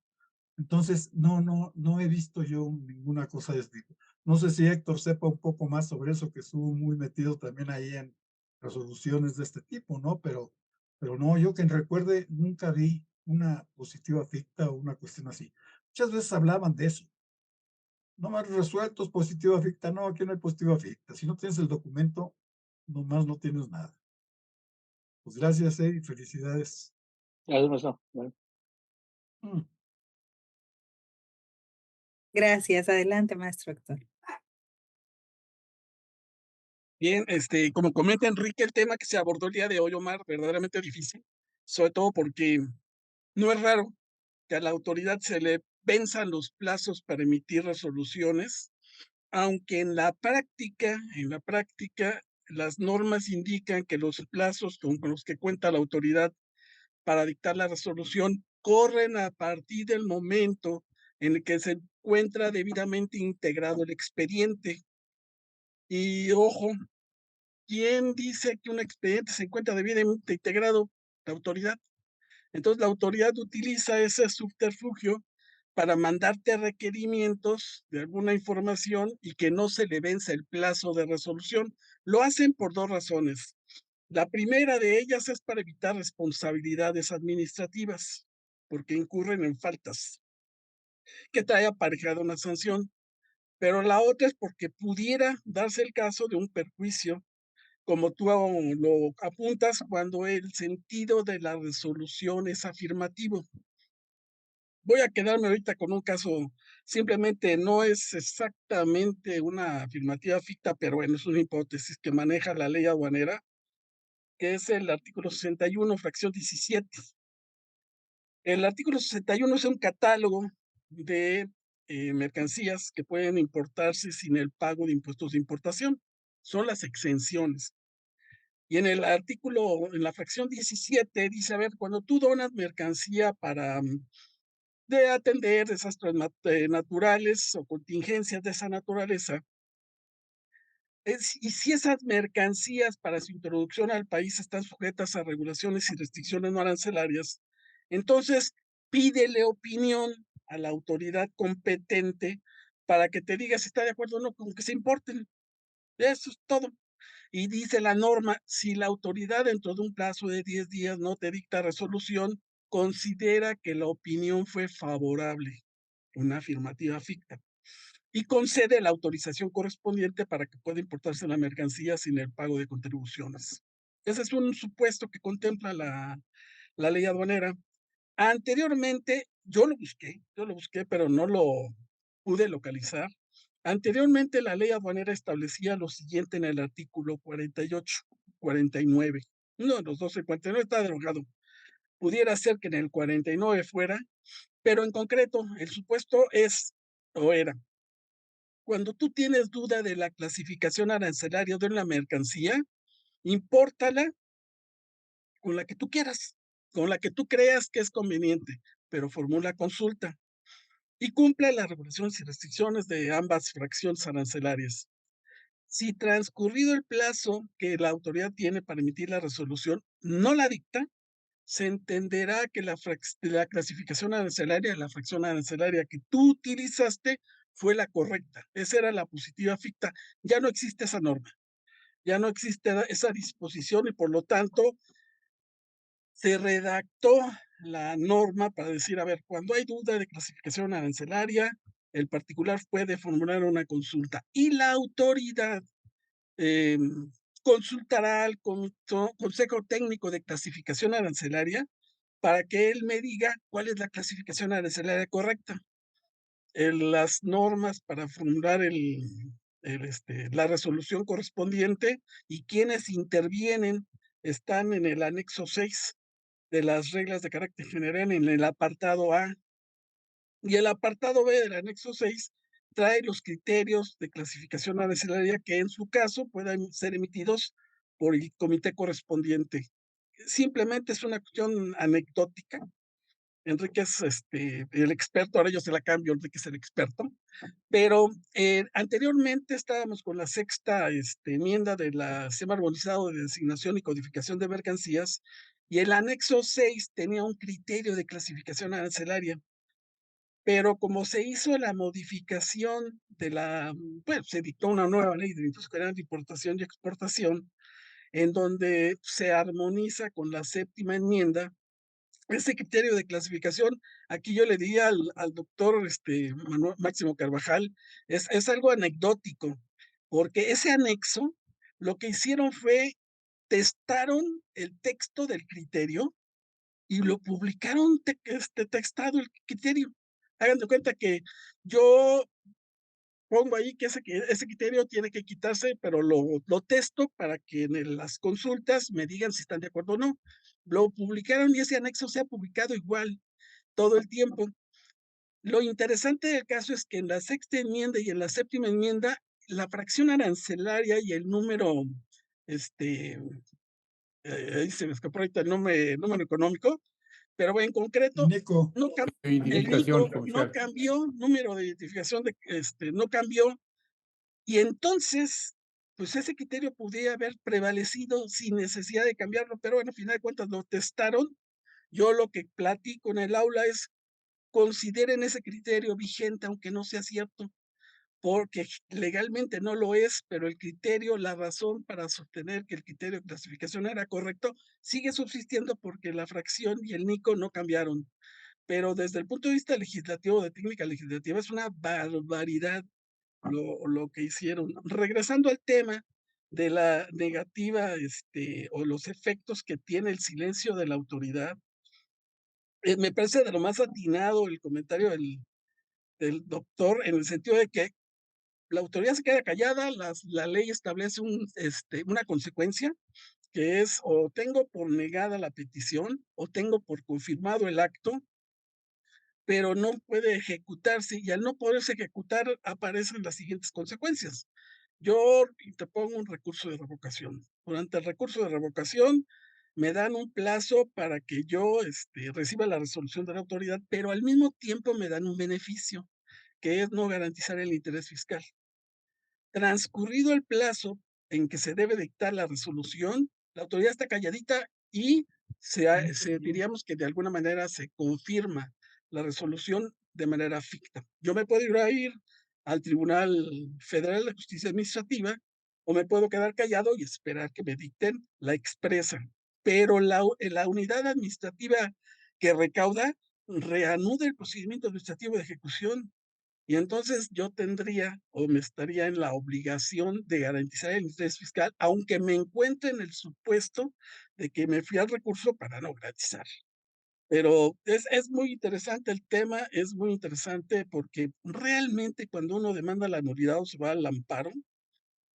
Entonces, no he visto yo ninguna cosa de este tipo. No sé si Héctor sepa un poco más sobre eso, que estuvo muy metido también ahí en resoluciones de este tipo, ¿no? Pero no, yo que recuerde, nunca vi una positiva ficta o una cuestión así. Muchas veces hablaban de eso. No más resueltos, positiva ficta. No, aquí no hay positiva ficta. Si no tienes el documento, nomás no tienes nada. Pues gracias, y felicidades. Además, no. Mm. Gracias. Adelante, maestro Héctor. Bien, como comenta Enrique, el tema que se abordó el día de hoy, Omar, verdaderamente difícil, sobre todo porque no es raro que a la autoridad se le venzan los plazos para emitir resoluciones, aunque en la práctica, las normas indican que los plazos con los que cuenta la autoridad para dictar la resolución corren a partir del momento en el que se encuentra debidamente integrado el expediente. Y ojo, ¿quién dice que un expediente se encuentra debidamente integrado? La autoridad. Entonces, la autoridad utiliza ese subterfugio para mandarte requerimientos de alguna información y que no se le vence el plazo de resolución. Lo hacen por dos razones. La primera de ellas es para evitar responsabilidades administrativas, porque incurren en faltas que trae aparejada una sanción. Pero la otra es porque pudiera darse el caso de un perjuicio, como tú lo apuntas, cuando el sentido de la resolución es afirmativo. Voy a quedarme ahorita con un caso, simplemente no es exactamente una afirmativa ficta, pero bueno, es una hipótesis que maneja la ley aduanera, que es el artículo 61, fracción 17. El artículo 61 es un catálogo de mercancías que pueden importarse sin el pago de impuestos de importación. Son las exenciones. Y en el artículo, en la fracción 17, dice, a ver, cuando tú donas mercancía para de atender desastres naturales o contingencias de esa naturaleza, y si esas mercancías para su introducción al país están sujetas a regulaciones y restricciones no arancelarias, entonces pídele opinión a la autoridad competente para que te diga si está de acuerdo o no con que se importen. Eso es todo. Y dice la norma, si la autoridad dentro de un plazo de 10 días no te dicta resolución, considera que la opinión fue favorable, una afirmativa ficta, y concede la autorización correspondiente para que pueda importarse la mercancía sin el pago de contribuciones. Ese es un supuesto que contempla la ley aduanera. Anteriormente, yo lo busqué, pero no lo pude localizar. Anteriormente, la ley aduanera establecía lo siguiente en el artículo 48, 49. Uno de los dos, el 49 está derogado. Pudiera ser que en el 49 fuera, pero en concreto, el supuesto es, o era, cuando tú tienes duda de la clasificación arancelaria de una mercancía, impórtala con la que tú quieras, con la que tú creas que es conveniente, pero formula consulta y cumple las regulaciones y restricciones de ambas fracciones arancelarias. Si transcurrido el plazo que la autoridad tiene para emitir la resolución no la dicta, se entenderá que la clasificación arancelaria, la fracción arancelaria que tú utilizaste fue la correcta. Esa era la positiva ficta. Ya no existe esa norma, ya no existe esa disposición y por lo tanto se redactó la norma para decir, a ver, cuando hay duda de clasificación arancelaria, el particular puede formular una consulta y la autoridad consultará al Consejo Técnico de Clasificación Arancelaria para que él me diga cuál es la clasificación arancelaria correcta. Las normas para formular la resolución correspondiente y quienes intervienen están en el anexo 6 de las reglas de carácter general en el apartado A. Y el apartado B del anexo 6 trae los criterios de clasificación arancelaria que en su caso puedan ser emitidos por el comité correspondiente. Simplemente es una cuestión anecdótica. Enrique es el experto, ahora yo se la cambio, Enrique es el experto, pero anteriormente estábamos con la sexta enmienda del sistema armonizado de designación y codificación de mercancías y el anexo 6 tenía un criterio de clasificación arancelaria. Pero como se hizo la modificación de bueno, se dictó una nueva ley de impuestos de importación y exportación, en donde se armoniza con la séptima enmienda ese criterio de clasificación. Aquí yo le diría al doctor Máximo Carvajal, es algo anecdótico, porque ese anexo lo que hicieron fue testaron el texto del criterio y lo publicaron textado el criterio. Hagan de cuenta que yo pongo ahí que ese criterio tiene que quitarse, pero lo testo para que en las consultas me digan si están de acuerdo o no. Lo publicaron y ese anexo se ha publicado igual todo el tiempo. Lo interesante del caso es que en la sexta enmienda y en la séptima enmienda, la fracción arancelaria y el número, ahí se me escapó ahorita el número económico, pero en concreto, Nico, no el NICO no cambió, número de identificación no cambió, y entonces, pues ese criterio podría haber prevalecido sin necesidad de cambiarlo, pero bueno, al final de cuentas lo testaron. Yo lo que platico en el aula es, consideren ese criterio vigente, aunque no sea cierto, porque legalmente no lo es, pero el criterio, la razón para sostener que el criterio de clasificación era correcto, sigue subsistiendo porque la fracción y el NICO no cambiaron. Pero desde el punto de vista legislativo, de técnica legislativa, es una barbaridad lo que hicieron. Regresando al tema de la negativa, o los efectos que tiene el silencio de la autoridad, me parece de lo más atinado el comentario del doctor, en el sentido de que la autoridad se queda callada, la ley establece una consecuencia, que es o tengo por negada la petición o tengo por confirmado el acto, pero no puede ejecutarse, y al no poderse ejecutar aparecen las siguientes consecuencias. Yo interpongo un recurso de revocación. Durante el recurso de revocación me dan un plazo para que yo reciba la resolución de la autoridad, pero al mismo tiempo me dan un beneficio, que es no garantizar el interés fiscal. Transcurrido el plazo en que se debe dictar la resolución, la autoridad está calladita y diríamos que de alguna manera se confirma la resolución de manera ficta. Yo me puedo ir al Tribunal Federal de Justicia Administrativa o me puedo quedar callado y esperar que me dicten la expresa. Pero la unidad administrativa que recauda reanuda el procedimiento administrativo de ejecución, y entonces yo tendría o me estaría en la obligación de garantizar el interés fiscal, aunque me encuentre en el supuesto de que me fui al recurso para no garantizar. Pero es muy interesante el tema, es muy interesante porque realmente cuando uno demanda la nulidad o se va al amparo,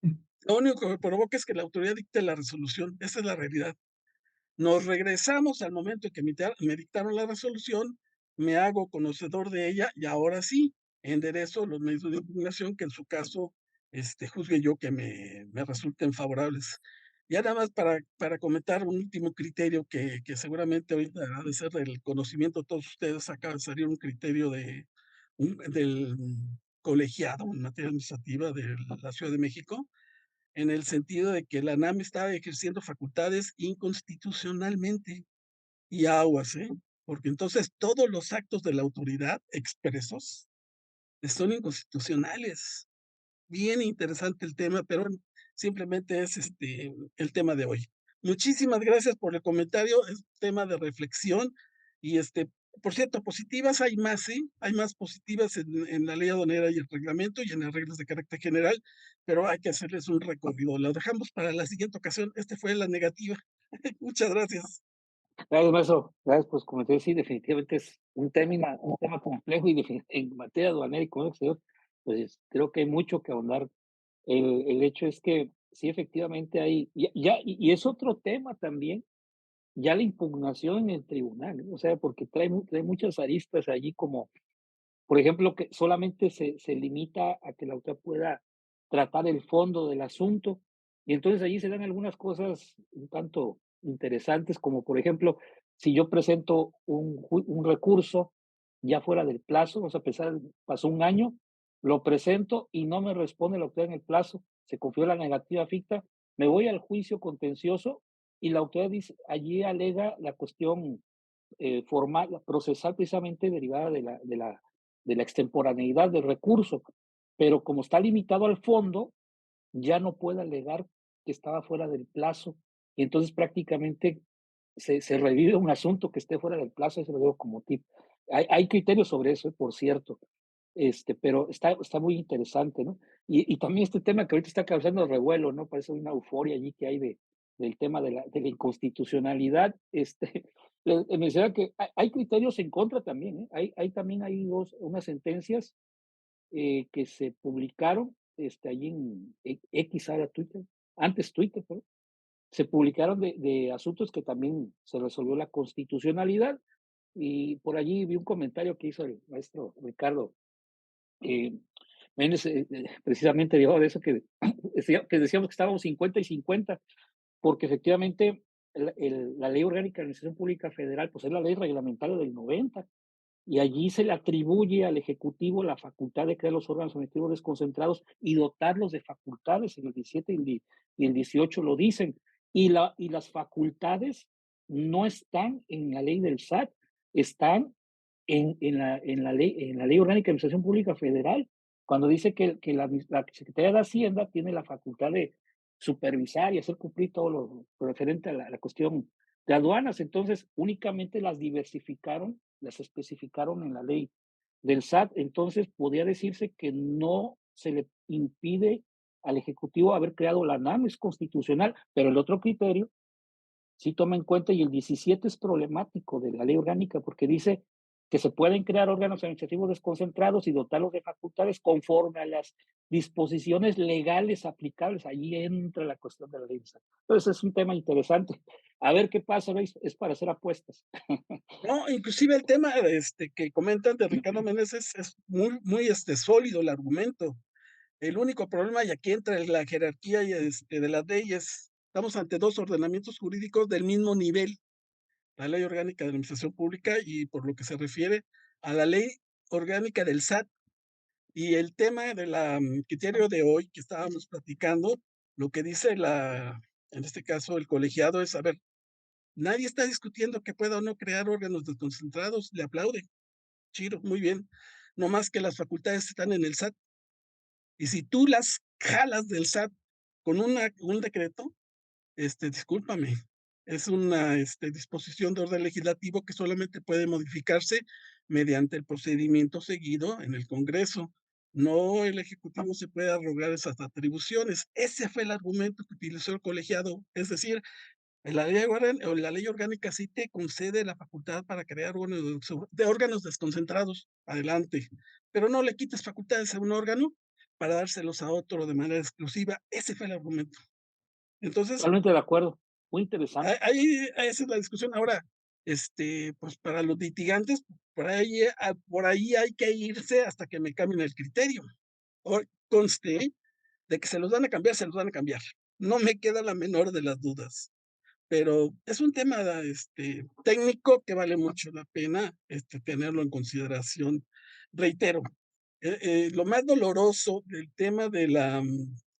lo único que provoca es que la autoridad dicte la resolución. Esa es la realidad. Nos regresamos al momento en que me dictaron la resolución, me hago conocedor de ella y ahora sí, enderezo los medios de impugnación que en su caso juzgue yo que me resulten favorables. Ya nada más para comentar un último criterio que seguramente ahorita ha de ser del conocimiento de todos ustedes. Acaba de salir un criterio del colegiado en materia administrativa de la Ciudad de México, en el sentido de que la ANAM está ejerciendo facultades inconstitucionalmente, y aguas, porque entonces todos los actos de la autoridad expresos son inconstitucionales. Bien interesante el tema, pero simplemente es el tema de hoy. Muchísimas gracias por el comentario, es un tema de reflexión y por cierto, positivas hay más, ¿sí? Hay más positivas en la ley aduanera y el reglamento y en las reglas de carácter general, pero hay que hacerles un recorrido. Lo dejamos para la siguiente ocasión. Fue la negativa. Muchas gracias. Gracias, maestro. Gracias, pues como te decía, sí, definitivamente es un tema complejo y en materia aduanera y comercio exterior, pues creo que hay mucho que ahondar. El hecho es que sí, efectivamente hay, y es otro tema también, ya la impugnación en el tribunal, o sea, porque trae muchas aristas allí, como, por ejemplo, que solamente se limita a que la autoridad pueda tratar el fondo del asunto, y entonces allí se dan algunas cosas un tanto interesantes, como por ejemplo, si yo presento un recurso ya fuera del plazo, o sea, pasó un año, lo presento y no me responde la autoridad en el plazo, se confirma la negativa ficta, me voy al juicio contencioso y la autoridad dice, allí alega la cuestión formal, procesal precisamente derivada de la extemporaneidad del recurso, pero como está limitado al fondo, ya no puede alegar que estaba fuera del plazo, y entonces prácticamente se revive un asunto que esté fuera del plazo, eso lo veo como tip. Hay criterios sobre eso, por cierto, pero está muy interesante, ¿no? Y también este tema que ahorita está causando revuelo, ¿no? Parece una euforia allí que hay del tema de la inconstitucionalidad. Menciona que hay criterios en contra también, ¿eh? También hay unas sentencias que se publicaron allí en X, ahora Twitter, antes Twitter, perdón, se publicaron de asuntos que también se resolvió la constitucionalidad, y por allí vi un comentario que hizo el maestro Ricardo eh, Méndez, precisamente dijo de eso que, que decíamos que estábamos 50 y 50, porque efectivamente la Ley Orgánica de Administración Pública Federal, pues es la ley reglamentaria del 90, y allí se le atribuye al Ejecutivo la facultad de crear los órganos administrativos desconcentrados y dotarlos de facultades. En el 17 y el 18 lo dicen. Y las facultades no están en la ley del SAT, están en la ley orgánica de Administración Pública Federal, cuando dice que la Secretaría de Hacienda tiene la facultad de supervisar y hacer cumplir todo lo referente a la cuestión de aduanas. Entonces, únicamente las diversificaron, las especificaron en la ley del SAT. Entonces, podría decirse que no se le impide al Ejecutivo haber creado la NAM, es constitucional, pero el otro criterio sí toma en cuenta, y el 17 es problemático de la ley orgánica, porque dice que se pueden crear órganos administrativos desconcentrados y dotarlos de facultades conforme a las disposiciones legales aplicables. Allí entra la cuestión de la ley. Entonces es un tema interesante. A ver qué pasa, ¿veis? Es para hacer apuestas. No, inclusive el tema, que comentan de Ricardo Meneses es muy, sólido el argumento. El único problema, y aquí entra la jerarquía y, de las leyes, estamos ante 2 ordenamientos jurídicos del mismo nivel, la Ley Orgánica de Administración Pública y, por lo que se refiere a la Ley Orgánica del SAT. Y el tema de criterio de hoy que estábamos platicando, lo que dice en este caso, el colegiado es, a ver, nadie está discutiendo que pueda o no crear órganos desconcentrados, le aplauden, chido, muy bien, no más que las facultades están en el SAT. Y si tú las jalas del SAT con un decreto, discúlpame, es una, disposición de orden legislativo que solamente puede modificarse mediante el procedimiento seguido en el Congreso. No, el Ejecutivo se puede arrogar esas atribuciones. Ese fue el argumento que utilizó el colegiado. Es decir, la ley orgánica sí te concede la facultad para crear órganos desconcentrados, adelante, pero no le quites facultades a un órgano para dárselos a otro de manera exclusiva. Ese fue el argumento. Entonces, Totalmente de acuerdo. Muy interesante. ahí esa es la discusión. Ahora, pues para los litigantes, por ahí hay que irse hasta que me cambien el criterio. Conste de que se los van a cambiar, se los van a cambiar. No me queda la menor de las dudas. Pero es un tema, técnico que vale mucho la pena, tenerlo en consideración. Reitero, lo más doloroso del tema de la,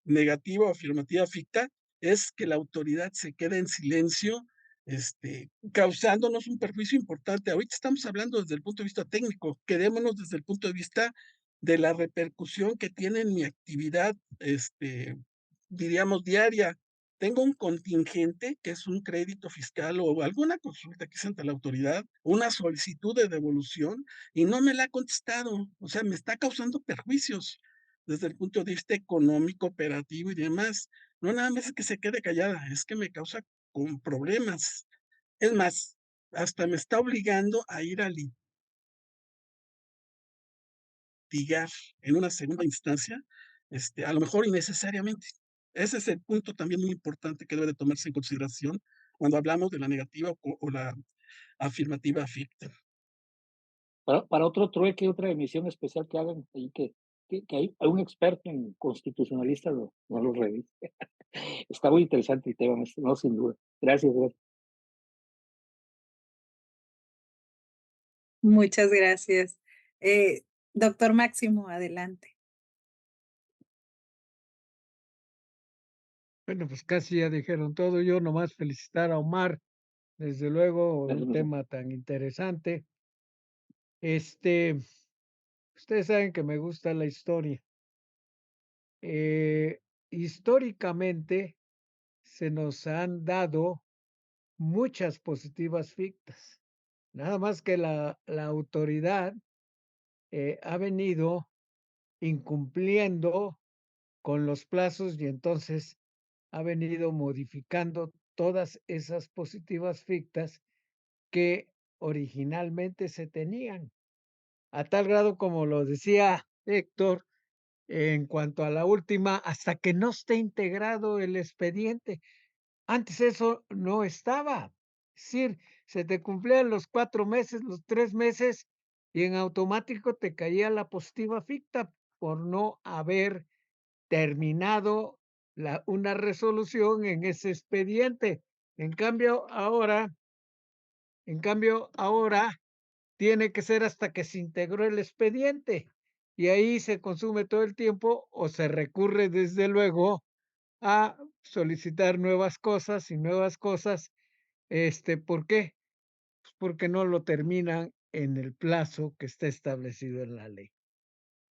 negativa o afirmativa ficta es que la autoridad se queda en silencio, causándonos un perjuicio importante. Ahorita estamos hablando desde el punto de vista técnico, quedémonos desde el punto de vista de la repercusión que tiene en mi actividad, diríamos, diaria. Tengo un contingente, que es un crédito fiscal o alguna consulta que hice ante la autoridad, una solicitud de devolución, y no me la ha contestado. O sea, me está causando perjuicios desde el punto de vista económico, operativo y demás. No nada más es que se quede callada, es que me causa con problemas. Es más, hasta me está obligando a ir a litigar en una segunda instancia, a lo mejor innecesariamente. Ese es el punto también muy importante que debe de tomarse en consideración cuando hablamos de la negativa o la afirmativa ficta. Para otro trueque, otra emisión especial que hagan, ahí que hay un experto en constitucionalista, no lo revise. Está muy interesante el tema, no, sin duda. Gracias, gracias. Muchas gracias. Doctor Máximo, adelante. Bueno, pues casi ya dijeron todo. Yo nomás felicitar a Omar, desde luego, un Gracias. tema tan interesante. Ustedes saben que me gusta la historia. Históricamente se nos han dado muchas positivas fictas. Nada más que la autoridad ha venido incumpliendo con los plazos y entonces ha venido modificando todas esas positivas fictas que originalmente se tenían. A tal grado, como lo decía Héctor, en cuanto a la última, hasta que no esté integrado el expediente. Antes eso no estaba. Es decir, se te cumplían los 4 meses, los 3 meses, y en automático te caía la positiva ficta por no haber terminado una resolución en ese expediente. En cambio, ahora tiene que ser hasta que se integró el expediente. Y ahí se consume todo el tiempo o se recurre desde luego a solicitar nuevas cosas y nuevas cosas. ¿Por qué? Pues porque no lo terminan en el plazo que está establecido en la ley.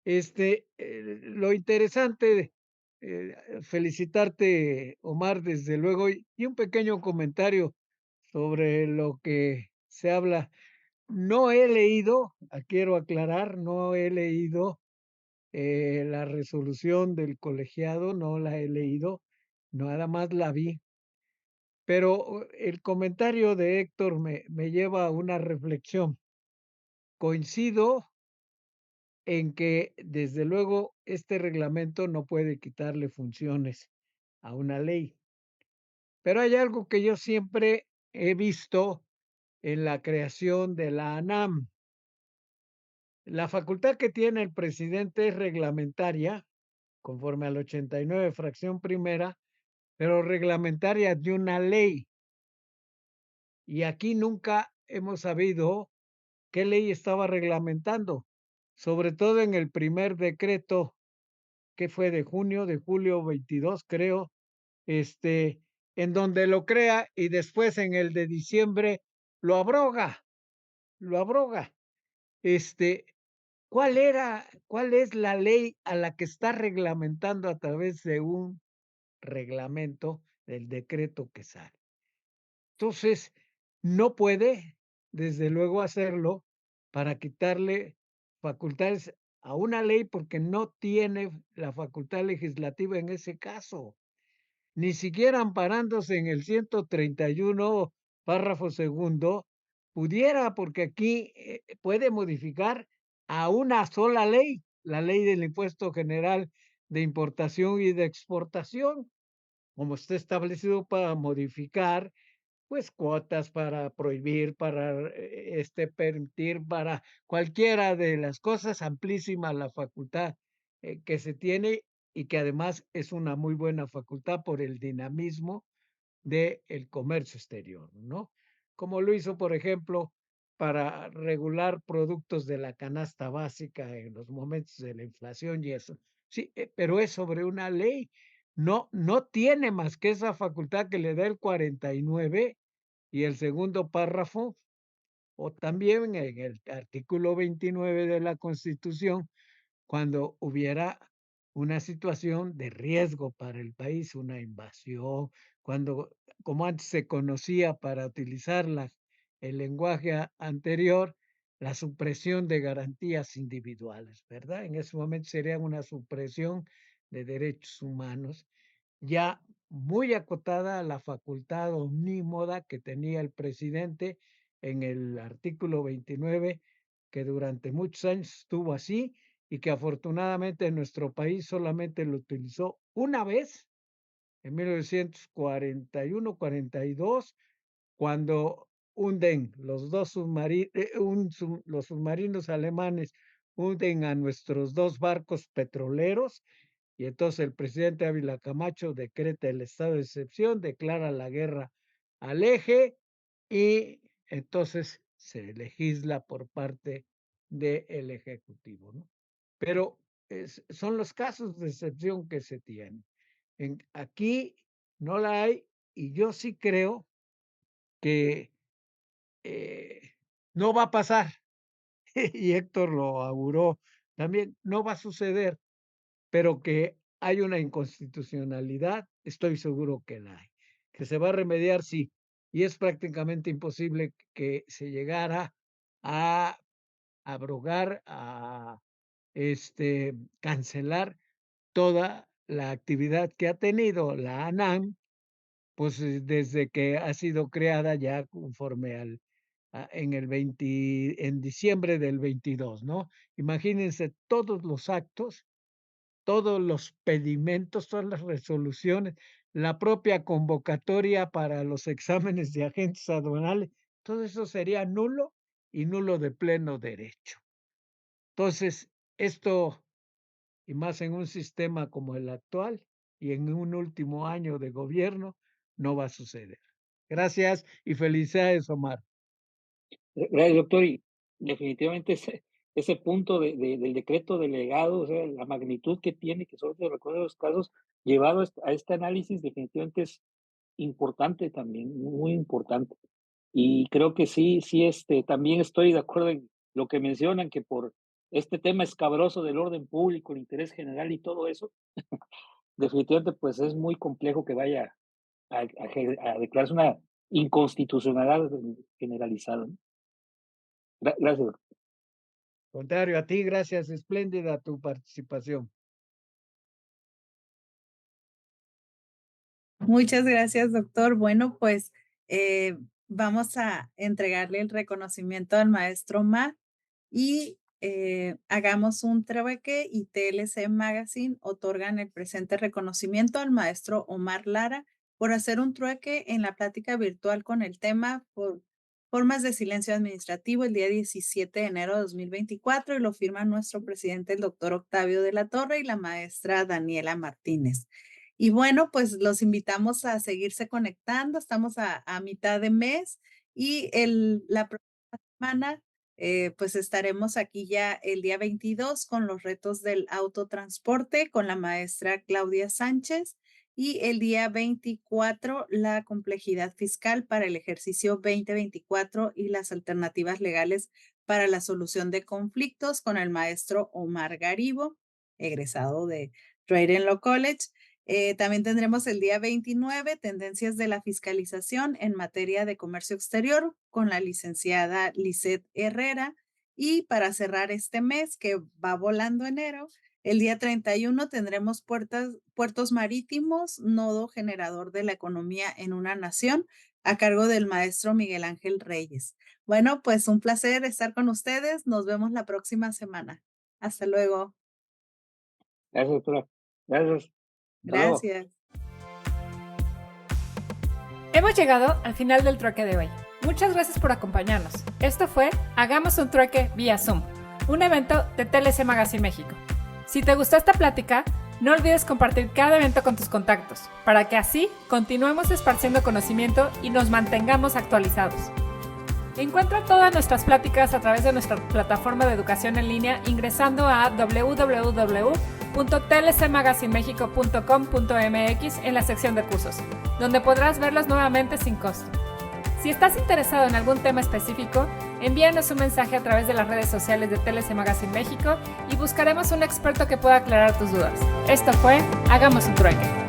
Lo interesante, felicitarte, Omar, desde luego, y un pequeño comentario sobre lo que se habla. No he leído, quiero aclarar, no he leído la resolución del colegiado, no la he leído, nada más la vi. Pero el comentario de Héctor me lleva a una reflexión. Coincido en que, desde luego, este reglamento no puede quitarle funciones a una ley. Pero hay algo que yo siempre he visto en la creación de la ANAM. La facultad que tiene el presidente es reglamentaria, conforme al 89, fracción primera, pero reglamentaria de una ley. Y aquí nunca hemos sabido qué ley estaba reglamentando, sobre todo en el primer decreto que fue de julio 22, creo, en donde lo crea y después en el de diciembre lo abroga. Este, ¿Cuál es la ley a la que está reglamentando a través de un reglamento del decreto que sale? Entonces, no puede, desde luego, hacerlo para quitarle facultades a una ley porque no tiene la facultad legislativa en ese caso, ni siquiera amparándose en el 131, párrafo segundo, pudiera, porque aquí puede modificar a una sola ley, la ley del impuesto general de importación y de exportación, como está establecido para modificar pues cuotas, para prohibir, para permitir, para cualquiera de las cosas, amplísima la facultad que se tiene y que además es una muy buena facultad por el dinamismo del comercio exterior, ¿no? Como lo hizo, por ejemplo, para regular productos de la canasta básica en los momentos de la inflación y eso. Sí, pero es sobre una ley. No tiene más que esa facultad que le da el 49 y el segundo párrafo, o también en el artículo 29 de la Constitución, cuando hubiera una situación de riesgo para el país, una invasión, cuando, como antes se conocía para utilizar el lenguaje anterior, la supresión de garantías individuales, ¿verdad? En ese momento sería una supresión de derechos humanos ya muy acotada a la facultad omnímoda que tenía el presidente en el artículo 29, que durante muchos años estuvo así y que afortunadamente en nuestro país solamente lo utilizó una vez, en 1941-42, cuando hunden los submarinos alemanes hunden a nuestros 2 barcos petroleros y entonces el presidente Ávila Camacho decreta el estado de excepción, declara la guerra al eje y entonces se legisla por parte del Ejecutivo, ¿no? Pero son los casos de excepción que se tienen. Aquí no la hay, y yo sí creo que no va a pasar. Y Héctor lo auguró también, no va a suceder, pero que hay una inconstitucionalidad, estoy seguro que la hay. Que se va a remediar, sí, y es prácticamente imposible que se llegara a abrogar, a cancelar toda la actividad que ha tenido la ANAM, pues desde que ha sido creada ya conforme en diciembre del 22, ¿no? Imagínense todos los actos, todos los pedimentos, todas las resoluciones, la propia convocatoria para los exámenes de agentes aduanales, todo eso sería nulo y nulo de pleno derecho. Entonces, esto, y más en un sistema como el actual y en un último año de gobierno, no va a suceder. Gracias y felicidades, Omar. Gracias, doctor. Y definitivamente ese punto del decreto delegado, o sea, la magnitud que tiene, que solo te recuerdo los casos, llevado a este análisis, definitivamente es importante también, muy importante. Y creo que sí, también estoy de acuerdo en lo que mencionan, que por este tema escabroso del orden público, el interés general y todo eso, definitivamente pues es muy complejo que vaya a declararse una inconstitucionalidad generalizada, ¿no? Gracias, doctor. Contrario a ti, gracias, espléndida tu participación. Muchas gracias, doctor. Bueno, pues vamos a entregarle el reconocimiento al maestro Omar y hagamos un trueque y TLC Magazine otorgan el presente reconocimiento al maestro Omar Lara por hacer un trueque en la plática virtual con el tema por formas de silencio administrativo el día 17 de enero de 2024 y lo firma nuestro presidente, el doctor Octavio de la Torre, y la maestra Daniela Martínez. Y bueno, pues los invitamos a seguirse conectando. Estamos a mitad de mes y la próxima semana pues estaremos aquí ya el día 22 con los retos del autotransporte con la maestra Claudia Sánchez y el día 24 la complejidad fiscal para el ejercicio 2024 y las alternativas legales para la solución de conflictos con el maestro Omar Garibo, egresado de Drayden Law College. También tendremos el día 29, tendencias de la fiscalización en materia de comercio exterior con la licenciada Lisette Herrera. Y para cerrar este mes, que va volando enero, el día 31 tendremos puertos marítimos, nodo generador de la economía en una nación, a cargo del maestro Miguel Ángel Reyes. Bueno, pues un placer estar con ustedes. Nos vemos la próxima semana. Hasta luego. Gracias, doctora. Gracias. Gracias. Hemos llegado al final del trueque de hoy. Muchas gracias por acompañarnos. Esto fue Hagamos un trueque vía Zoom, un evento de TLC Magazine México. Si te gustó esta plática, no olvides compartir cada evento con tus contactos, para que así continuemos esparciendo conocimiento y nos mantengamos actualizados. Encuentra todas nuestras pláticas a través de nuestra plataforma de educación en línea ingresando a www.tlcmagazinemexico.com.mx en la sección de cursos, donde podrás verlos nuevamente sin costo. Si estás interesado en algún tema específico, envíanos un mensaje a través de las redes sociales de TLC Magazine México y buscaremos un experto que pueda aclarar tus dudas. Esto fue Hagamos un trueque.